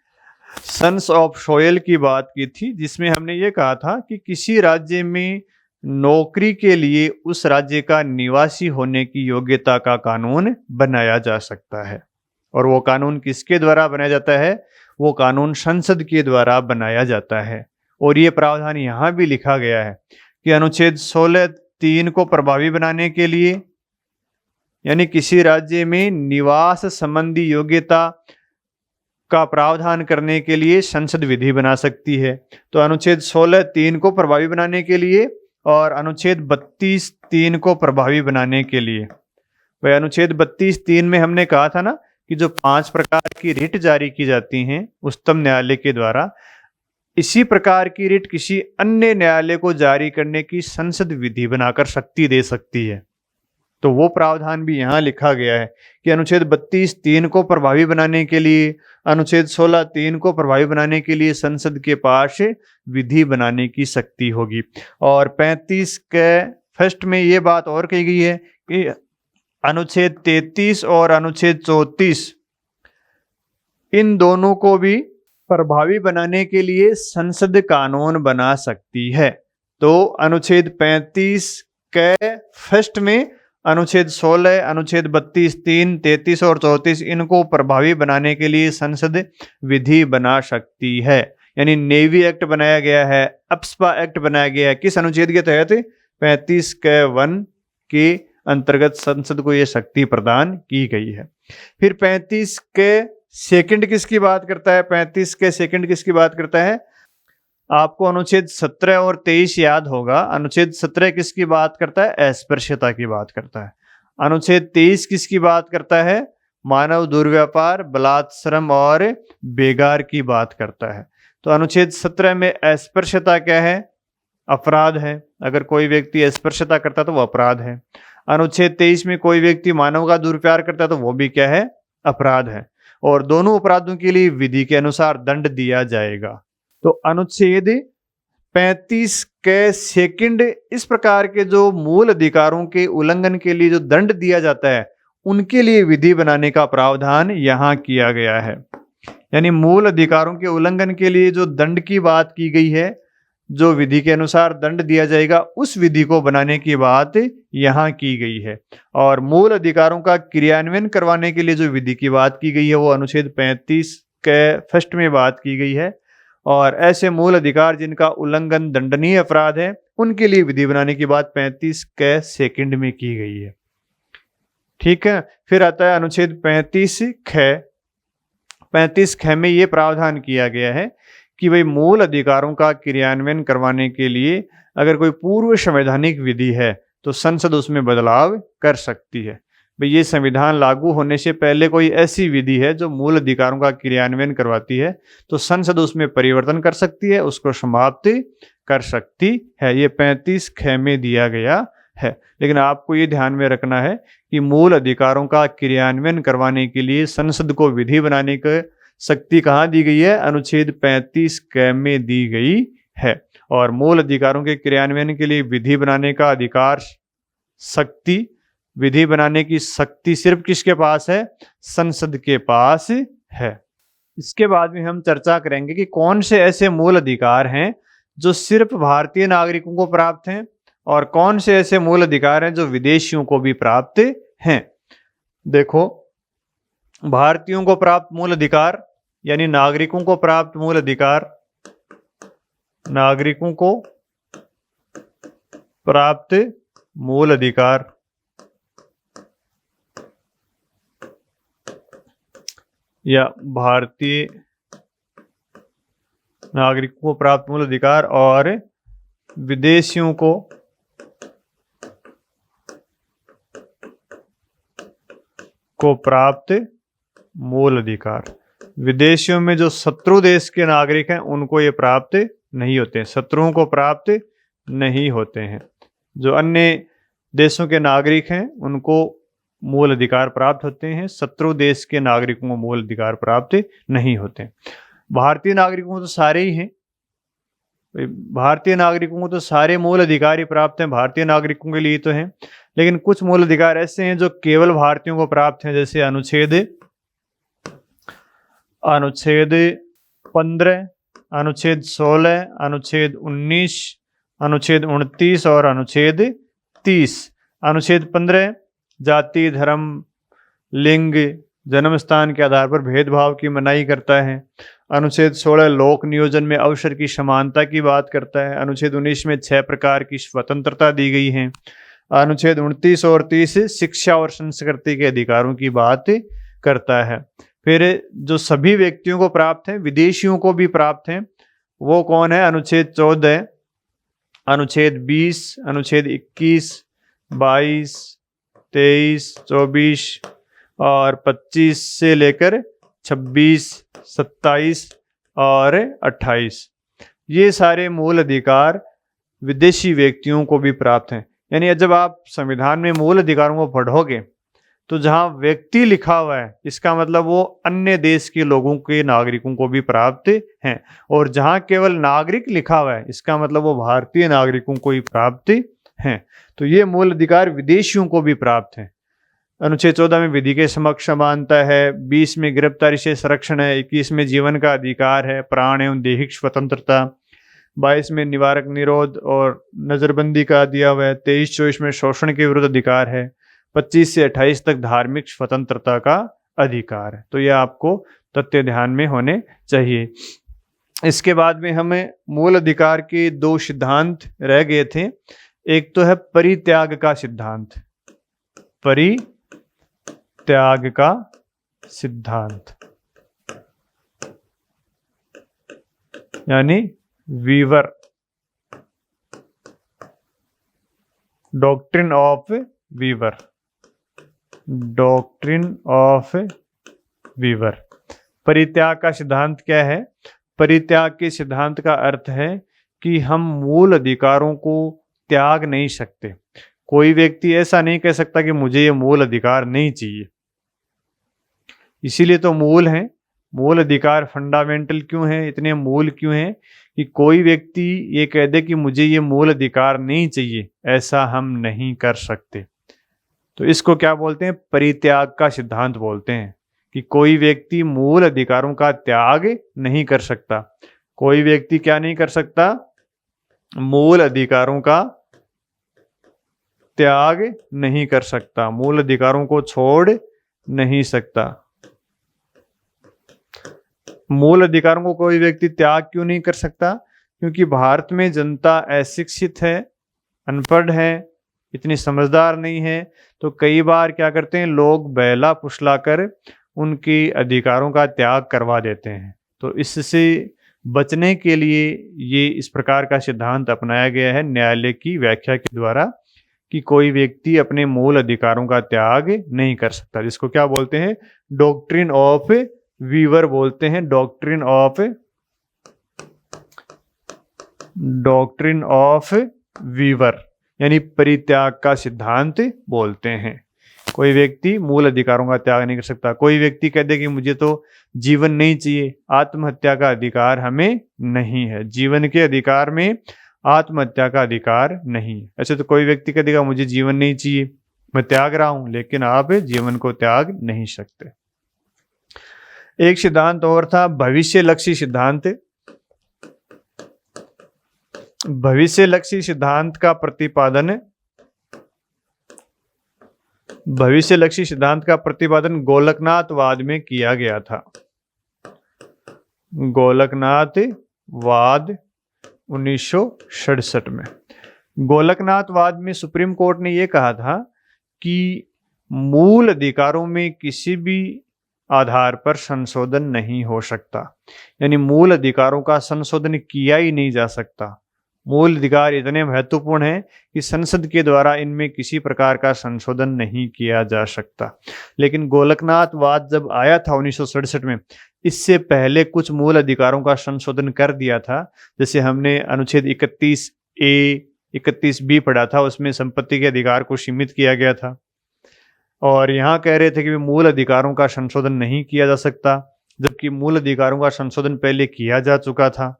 सन्स ऑफ सॉयल की बात की थी, जिसमें हमने ये कहा था कि किसी राज्य में नौकरी के लिए उस राज्य का निवासी होने की योग्यता का कानून बनाया जा सकता है। और वो कानून किसके द्वारा बनाया जाता है? वो कानून संसद के द्वारा बनाया जाता है। और ये प्रावधान यहाँ भी लिखा गया है कि अनुच्छेद 16(3) को प्रभावी बनाने के लिए, यानी किसी राज्य में निवास संबंधी योग्यता का प्रावधान करने के लिए संसद विधि बना सकती है। तो अनुच्छेद 16(3) को प्रभावी बनाने के लिए और अनुच्छेद 32(3) को प्रभावी बनाने के लिए, वह अनुच्छेद 32(3) में हमने कहा था ना कि जो 5 प्रकार की रिट जारी की जाती हैं उच्चतम न्यायालय के द्वारा, इसी प्रकार की रिट किसी अन्य न्यायालय को जारी करने की संसद विधि बनाकर शक्ति दे सकती है। तो वो प्रावधान भी यहाँ लिखा गया है कि अनुच्छेद 32(3) को प्रभावी बनाने के लिए, अनुच्छेद 16(3) को प्रभावी बनाने के लिए संसद के पास विधि बनाने की शक्ति होगी। और 35 के फर्स्ट में ये बात और कही गई है कि अनुच्छेद 33 और अनुच्छेद 34 इन दोनों को भी प्रभावी बनाने के लिए संसद कानून बना सकती है। तो अनुच्छेद 35 के फर्स्ट में अनुच्छेद 16, अनुच्छेद 32(3), 33 और 34 इनको प्रभावी बनाने के लिए संसद विधि बना सकती है। यानी नेवी एक्ट बनाया गया है, अप्सपा एक्ट बनाया गया है, किस अनुच्छेद के तहत? 35 के 1 के अंतर्गत संसद को यह शक्ति प्रदान की गई है। फिर 35 के सेकंड किसकी बात करता है? 35 के सेकंड किसकी बात करता है? आपको अनुच्छेद 17 और 23 याद होगा। अनुच्छेद 17 किसकी बात करता है? अस्पृश्यता की बात करता है। अनुच्छेद 23 किसकी बात करता है? मानव दुर्व्यापार, बलात्श्रम और बेगार की बात करता है। तो अनुच्छेद 17 में अस्पृश्यता क्या है? अपराध है। अगर कोई व्यक्ति अस्पृश्यता करता है तो वो अपराध है। अनुच्छेद 23 में कोई व्यक्ति मानव का दुरुपयोग करता है तो वो भी क्या है? अपराध है। और दोनों अपराधों के लिए विधि के अनुसार दंड दिया जाएगा। तो अनुच्छेद 35 के सेकंड इस प्रकार के जो मूल अधिकारों के उल्लंघन के लिए जो दंड दिया जाता है उनके लिए विधि बनाने का प्रावधान यहाँ किया गया है। यानी मूल अधिकारों के उल्लंघन के लिए जो दंड की बात की गई है, जो विधि के अनुसार दंड दिया जाएगा, उस विधि को बनाने की बात यहाँ की गई है। और मूल अधिकारों का क्रियान्वयन करवाने के लिए जो विधि की बात की गई है वो अनुच्छेद 35 के फर्स्ट में बात की गई है। और ऐसे मूल अधिकार जिनका उल्लंघन दंडनीय अपराध है उनके लिए विधि बनाने की बात 35 के सेकंड में की गई है। ठीक है। फिर आता है अनुच्छेद 35 ख। 35 ख में ये प्रावधान किया गया है कि भाई मूल अधिकारों का क्रियान्वयन करवाने के लिए अगर कोई पूर्व संवैधानिक विधि है तो संसद उसमें बदलाव कर सकती है। भाई ये संविधान लागू होने से पहले कोई ऐसी विधि है जो मूल अधिकारों का क्रियान्वयन करवाती है तो संसद उसमें परिवर्तन कर सकती है, उसको समाप्त कर सकती है। ये 35 ख में दिया गया है। लेकिन आपको ये ध्यान में रखना है कि मूल अधिकारों का क्रियान्वयन करवाने के लिए संसद को विधि बनाने की शक्ति कहाँ दी गई है? अनुच्छेद 35 क में दी गई है। और मूल अधिकारों के क्रियान्वयन के लिए विधि बनाने का अधिकार, शक्ति, विधि बनाने की शक्ति सिर्फ किसके पास है? संसद के पास है। इसके बाद में हम चर्चा करेंगे कि कौन से ऐसे मूल अधिकार हैं जो सिर्फ भारतीय नागरिकों को प्राप्त हैं और कौन से ऐसे मूल अधिकार हैं जो विदेशियों को भी प्राप्त हैं। देखो, भारतीयों को प्राप्त मूल अधिकार यानी नागरिकों को प्राप्त मूल अधिकार, नागरिकों को प्राप्त मूल अधिकार या भारतीय नागरिकों को प्राप्त मूल अधिकार और विदेशियों को प्राप्त मूल अधिकार। विदेशियों में जो शत्रु देश के नागरिक हैं उनको ये प्राप्त नहीं होते हैं, शत्रुओं को प्राप्त नहीं होते हैं। जो अन्य देशों के नागरिक हैं उनको मूल अधिकार प्राप्त होते हैं, शत्रु देश के नागरिकों को मूल अधिकार प्राप्त नहीं होते। भारतीय नागरिकों को तो सारे ही हैं, भारतीय नागरिकों को तो सारे मूल अधिकार ही प्राप्त हैं, भारतीय नागरिकों के लिए तो हैं। लेकिन कुछ मूल अधिकार ऐसे हैं जो केवल भारतीयों को प्राप्त हैं, जैसे अनुच्छेद 15, अनुच्छेद 16, अनुच्छेद 19, अनुच्छेद 29 और अनुच्छेद 30। अनुच्छेद 15 जाति, धर्म, लिंग, जन्म स्थान के आधार पर भेदभाव की मनाही करता है। अनुच्छेद 16 लोक नियोजन में अवसर की समानता की बात करता है। अनुच्छेद 19 में 6 प्रकार की स्वतंत्रता दी गई है। अनुच्छेद 29 और 30 शिक्षा और संस्कृति के अधिकारों की बात करता है। फिर जो सभी व्यक्तियों को प्राप्त है, विदेशियों को भी प्राप्त है, वो कौन है? अनुच्छेद 14, अनुच्छेद 20, अनुच्छेद 21, 22, 23, 24 और 25 से लेकर 26, 27 और 28, ये सारे मूल अधिकार विदेशी व्यक्तियों को भी प्राप्त हैं। यानी जब आप संविधान में मूल अधिकारों को पढ़ोगे तो जहां व्यक्ति लिखा हुआ है इसका मतलब वो अन्य देश के लोगों के नागरिकों को भी प्राप्त हैं, और जहां केवल नागरिक लिखा हुआ है इसका मतलब वो भारतीय नागरिकों को ही प्राप्त हैं। तो ये मूल अधिकार विदेशियों को भी प्राप्त हैं। अनुच्छेद 14 में विधि के समक्ष समानता है, 20 में गिरफ्तारी से संरक्षण है, 21 में जीवन का अधिकार है, प्राण एवं दैहिक स्वतंत्रता, 22 में निवारक निरोध और नजरबंदी का दिया हुआ है, 23-24 में शोषण के विरुद्ध अधिकार है, 25 से 28 तक धार्मिक स्वतंत्रता का अधिकार है। तो यह आपको तथ्य ध्यान में होने चाहिए। इसके बाद में हमें मूल अधिकार के दो सिद्धांत रह गए थे। एक तो है परित्याग का सिद्धांत, परित्याग का सिद्धांत यानी waiver, doctrine of waiver, doctrine of waiver. परित्याग का सिद्धांत क्या है? परित्याग के सिद्धांत का अर्थ है कि हम मूल अधिकारों को त्याग नहीं सकते। कोई व्यक्ति ऐसा नहीं कह सकता कि मुझे ये मूल अधिकार नहीं चाहिए। इसीलिए तो मूल हैं। मूल अधिकार फंडामेंटल क्यों है, इतने मूल क्यों हैं कि कोई व्यक्ति ये कह दे कि मुझे ये मूल अधिकार नहीं चाहिए, ऐसा हम नहीं कर सकते। तो इसको क्या बोलते हैं? परित्याग का सिद्धांत बोलते हैं कि कोई व्यक्ति मूल अधिकारों का त्याग नहीं कर सकता। कोई व्यक्ति क्या नहीं कर सकता? मूल अधिकारों का त्याग नहीं कर सकता, मूल अधिकारों को छोड़ नहीं सकता। मूल अधिकारों को कोई व्यक्ति त्याग क्यों नहीं कर सकता? क्योंकि भारत में जनता अशिक्षित है, अनपढ़ है, इतनी समझदार नहीं है। तो कई बार क्या करते हैं लोग, बहला फुसलाकर उनके अधिकारों का त्याग करवा देते हैं। तो इससे बचने के लिए ये इस प्रकार का सिद्धांत अपनाया गया है न्यायालय की व्याख्या के द्वारा कि कोई व्यक्ति अपने मूल अधिकारों का त्याग नहीं कर सकता, जिसको क्या बोलते हैं? डॉक्ट्रिन ऑफ वीवर बोलते हैं। डॉक्ट्रिन ऑफ वीवर यानी परित्याग का सिद्धांत बोलते हैं। कोई व्यक्ति मूल अधिकारों का त्याग नहीं कर सकता। कोई व्यक्ति कह दे कि मुझे तो जीवन नहीं चाहिए, आत्महत्या का अधिकार हमें नहीं है, जीवन के अधिकार में आत्महत्या का अधिकार नहीं है। ऐसे तो कोई व्यक्ति कह देगा मुझे जीवन नहीं चाहिए, मैं त्याग रहा हूं, लेकिन आप जीवन को त्याग नहीं सकते। एक सिद्धांत और था भविष्य लक्ष्य सिद्धांत। भविष्य लक्ष्य सिद्धांत का प्रतिपादन गोलकनाथवाद में किया गया था। गोलकनाथवाद 1967 में। गोलकनाथवाद में सुप्रीम कोर्ट ने यह कहा था कि मूल अधिकारों में किसी भी आधार पर संशोधन नहीं हो सकता, यानी मूल अधिकारों का संशोधन किया ही नहीं जा सकता। मूल अधिकार इतने महत्वपूर्ण हैं कि संसद के द्वारा इनमें किसी प्रकार का संशोधन नहीं किया जा सकता। लेकिन गोलकनाथवाद जब आया था 1967 में, इससे पहले कुछ मूल अधिकारों का संशोधन कर दिया था। जैसे हमने अनुच्छेद 31A 31B पढ़ा था, उसमें संपत्ति के अधिकार को सीमित किया गया था, और यहाँ कह रहे थे कि मूल अधिकारों का संशोधन नहीं किया जा सकता, जबकि मूल अधिकारों का संशोधन पहले किया जा चुका था।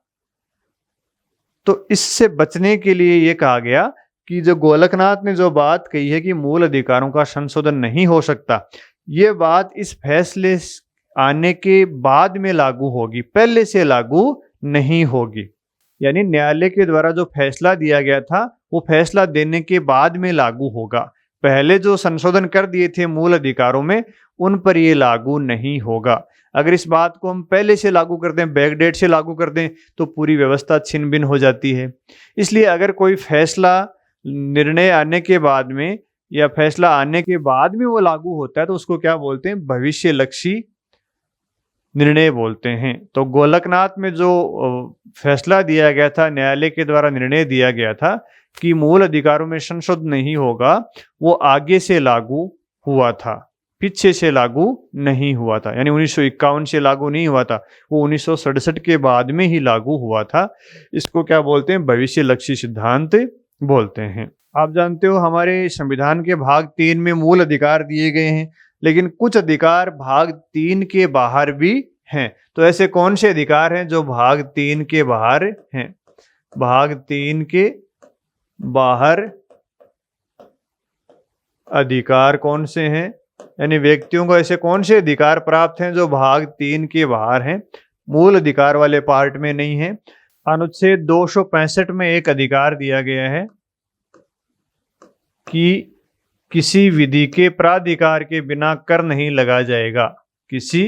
तो इससे बचने के लिए ये कहा गया कि जो गोलकनाथ ने जो बात कही है कि मूल अधिकारों का संशोधन नहीं हो सकता, ये बात इस फैसले आने के बाद में लागू होगी, पहले से लागू नहीं होगी। यानी न्यायालय के द्वारा जो फैसला दिया गया था वो फैसला देने के बाद में लागू होगा। पहले जो संशोधन कर दिए थे मूल अधिकारों में, उन पर ये लागू नहीं होगा। अगर इस बात को हम पहले से लागू कर दें, बैकडेट से लागू कर दें, तो पूरी व्यवस्था छिन्न भिन्न हो जाती है। इसलिए अगर कोई फैसला निर्णय आने के बाद में या फैसला आने के बाद में वो लागू होता है तो उसको क्या बोलते हैं? भविष्य लक्ष्य निर्णय बोलते हैं। तो गोलकनाथ में जो फैसला दिया गया था, न्यायालय के द्वारा निर्णय दिया गया था कि मूल अधिकारों में संशोधन नहीं होगा, वो आगे से लागू हुआ था, पीछे से लागू नहीं हुआ था। यानी 1951 से लागू नहीं हुआ था, वो 1967 के बाद में ही लागू हुआ था। इसको क्या बोलते हैं? भविष्य लक्ष्य सिद्धांत बोलते हैं। आप जानते हो हमारे संविधान के भाग 3 में मूल अधिकार दिए गए हैं, लेकिन कुछ अधिकार भाग 3 के बाहर भी हैं। तो ऐसे कौन से अधिकार हैं जो भाग 3 के बाहर हैं? भाग 3 के बाहर अधिकार कौन से हैं? यानी व्यक्तियों को ऐसे कौन से अधिकार प्राप्त हैं जो भाग 3 के बाहर हैं, मूल अधिकार वाले पार्ट में नहीं है? अनुच्छेद 265 में एक अधिकार दिया गया है कि किसी विधि के प्राधिकार के बिना कर नहीं लगा जाएगा। किसी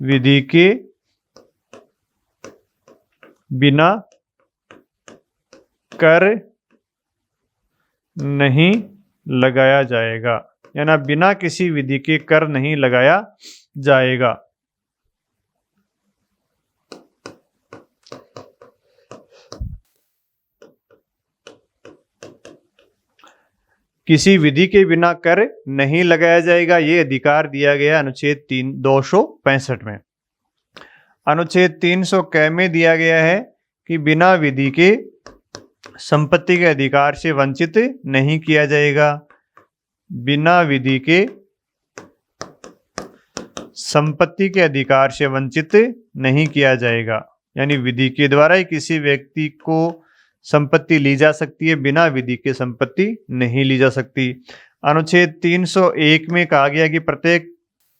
विधि के बिना कर नहीं लगाया जाएगा, यानी बिना किसी विधि के कर नहीं लगाया जाएगा। किसी विधि के बिना कर नहीं लगाया जाएगा, ये अधिकार दिया गया अनुच्छेद 265 में। अनुच्छेद 300 क में दिया गया है कि बिना विधि के संपत्ति के अधिकार से वंचित नहीं किया जाएगा। बिना विधि के संपत्ति के अधिकार से वंचित नहीं किया जाएगा, यानी विधि के द्वारा ही किसी व्यक्ति को संपत्ति ली जा सकती है, बिना विधि के संपत्ति नहीं ली जा सकती। अनुच्छेद 301 में कहा गया कि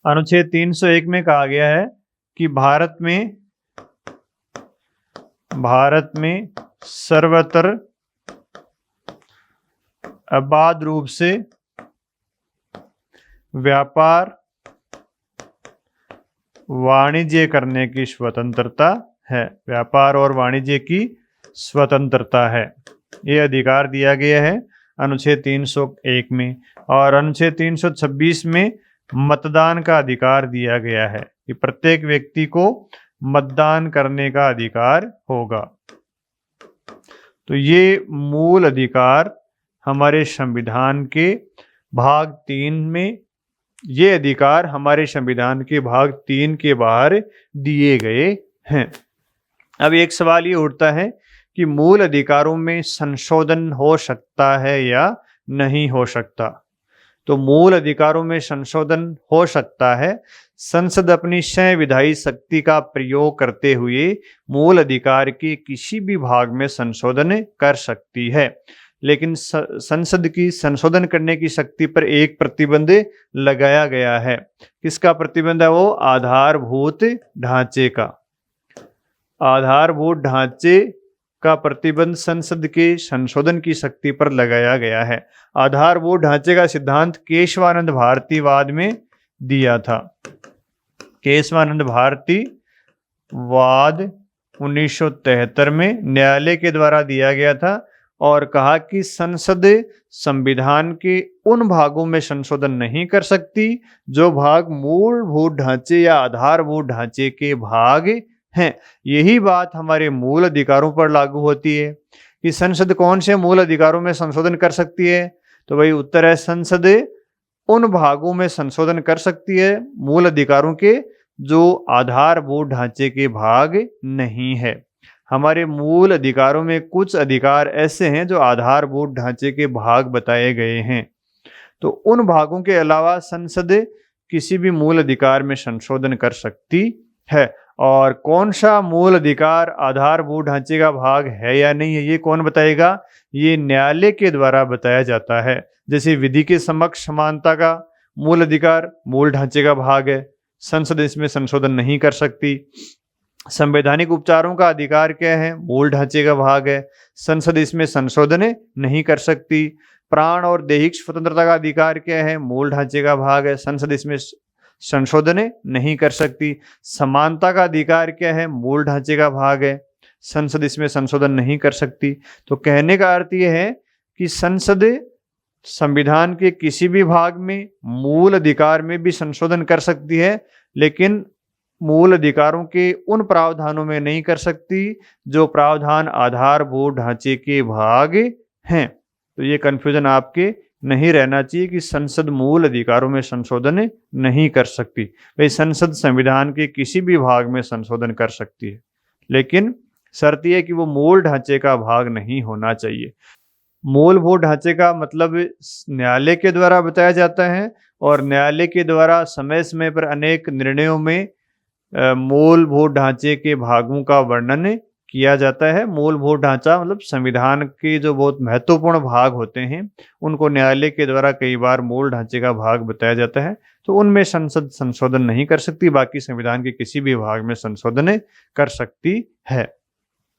अनुच्छेद 301 में कहा गया है कि भारत में सर्वत्र अबाध रूप से व्यापार वाणिज्य करने की स्वतंत्रता है। व्यापार और वाणिज्य की स्वतंत्रता है, ये अधिकार दिया गया है अनुच्छेद 301 में। और अनुच्छेद 326 में मतदान का अधिकार दिया गया है कि प्रत्येक व्यक्ति को मतदान करने का अधिकार होगा। तो ये मूल अधिकार हमारे संविधान के भाग 3 में, ये अधिकार हमारे संविधान के भाग 3 के बाहर दिए गए हैं। अब एक सवाल ये उठता है कि मूल अधिकारों में संशोधन हो सकता है या नहीं हो सकता? तो मूल अधिकारों में संशोधन हो सकता है। संसद अपनी संविधायी शक्ति का प्रयोग करते हुए मूल अधिकार के किसी भी भाग में संशोधन कर सकती है, लेकिन संसद की संशोधन करने की शक्ति पर एक प्रतिबंध लगाया गया है। किसका प्रतिबंध है? वो आधारभूत ढांचे का। आधारभूत ढांचे का प्रतिबंध संसद के संशोधन की शक्ति पर लगाया गया है। आधारभूत ढांचे का सिद्धांत केशवानंद भारतीवाद में दिया था। केशवानंद भारतीवाद 1973 में न्यायालय के द्वारा दिया गया था और कहा कि संसद संविधान के उन भागों में संशोधन नहीं कर सकती जो भाग मूलभूत ढांचे या आधारभूत ढांचे के भाग हैं। यही बात हमारे मूल अधिकारों पर लागू होती है कि संसद कौन से मूल अधिकारों में संशोधन कर सकती है? तो भाई उत्तर है, संसद उन भागों में संशोधन कर सकती है मूल अधिकारों के जो आधारभूत ढांचे के भाग नहीं है। हमारे मूल अधिकारों में कुछ अधिकार ऐसे हैं जो आधारभूत ढांचे के भाग बताए गए हैं, तो उन भागों के अलावा संसद किसी भी मूल अधिकार में संशोधन कर सकती है। और कौन सा मूल अधिकार आधारभूत ढांचे का भाग है या नहीं है, ये कौन बताएगा? ये न्यायालय के द्वारा बताया जाता है। जैसे विधि के समक्ष समानता का मूल अधिकार मूल ढांचे का भाग है, संसद इसमें संशोधन नहीं कर सकती। संवैधानिक उपचारों का अधिकार क्या है? मूल ढांचे का भाग है, संसद इसमें संशोधन नहीं कर सकती। प्राण और दैहिक स्वतंत्रता का अधिकार क्या है? मूल ढांचे का भाग है, संसद इसमें संशोधन नहीं कर सकती। समानता का अधिकार क्या है? मूल ढांचे का भाग है, संसद इसमें संशोधन नहीं कर सकती। तो कहने का अर्थ यह है कि संसद संविधान के किसी भी भाग में मूल अधिकार में भी संशोधन कर सकती है, लेकिन मूल अधिकारों के उन प्रावधानों में नहीं कर सकती जो प्रावधान आधारभूत ढांचे के भाग हैं। तो ये कन्फ्यूजन आपके नहीं रहना चाहिए कि संसद मूल अधिकारों में संशोधन नहीं कर सकती। भाई संसद संविधान के किसी भी भाग में संशोधन कर सकती है, लेकिन शर्त यह है कि वो मूल ढांचे का भाग नहीं होना चाहिए। मूलभूत ढांचे का मतलब न्यायालय के द्वारा बताया जाता है, और न्यायालय के द्वारा समय समय पर अनेक निर्णयों में मूलभूत ढांचे के भागों का वर्णन किया जाता है। मूलभूत ढांचा मतलब संविधान के जो बहुत महत्वपूर्ण भाग होते हैं, उनको न्यायालय के द्वारा कई बार मूल ढांचे का भाग बताया जाता है, तो उनमें संसद संशोधन नहीं कर सकती, बाकी संविधान के किसी भी भाग में संशोधन कर सकती है।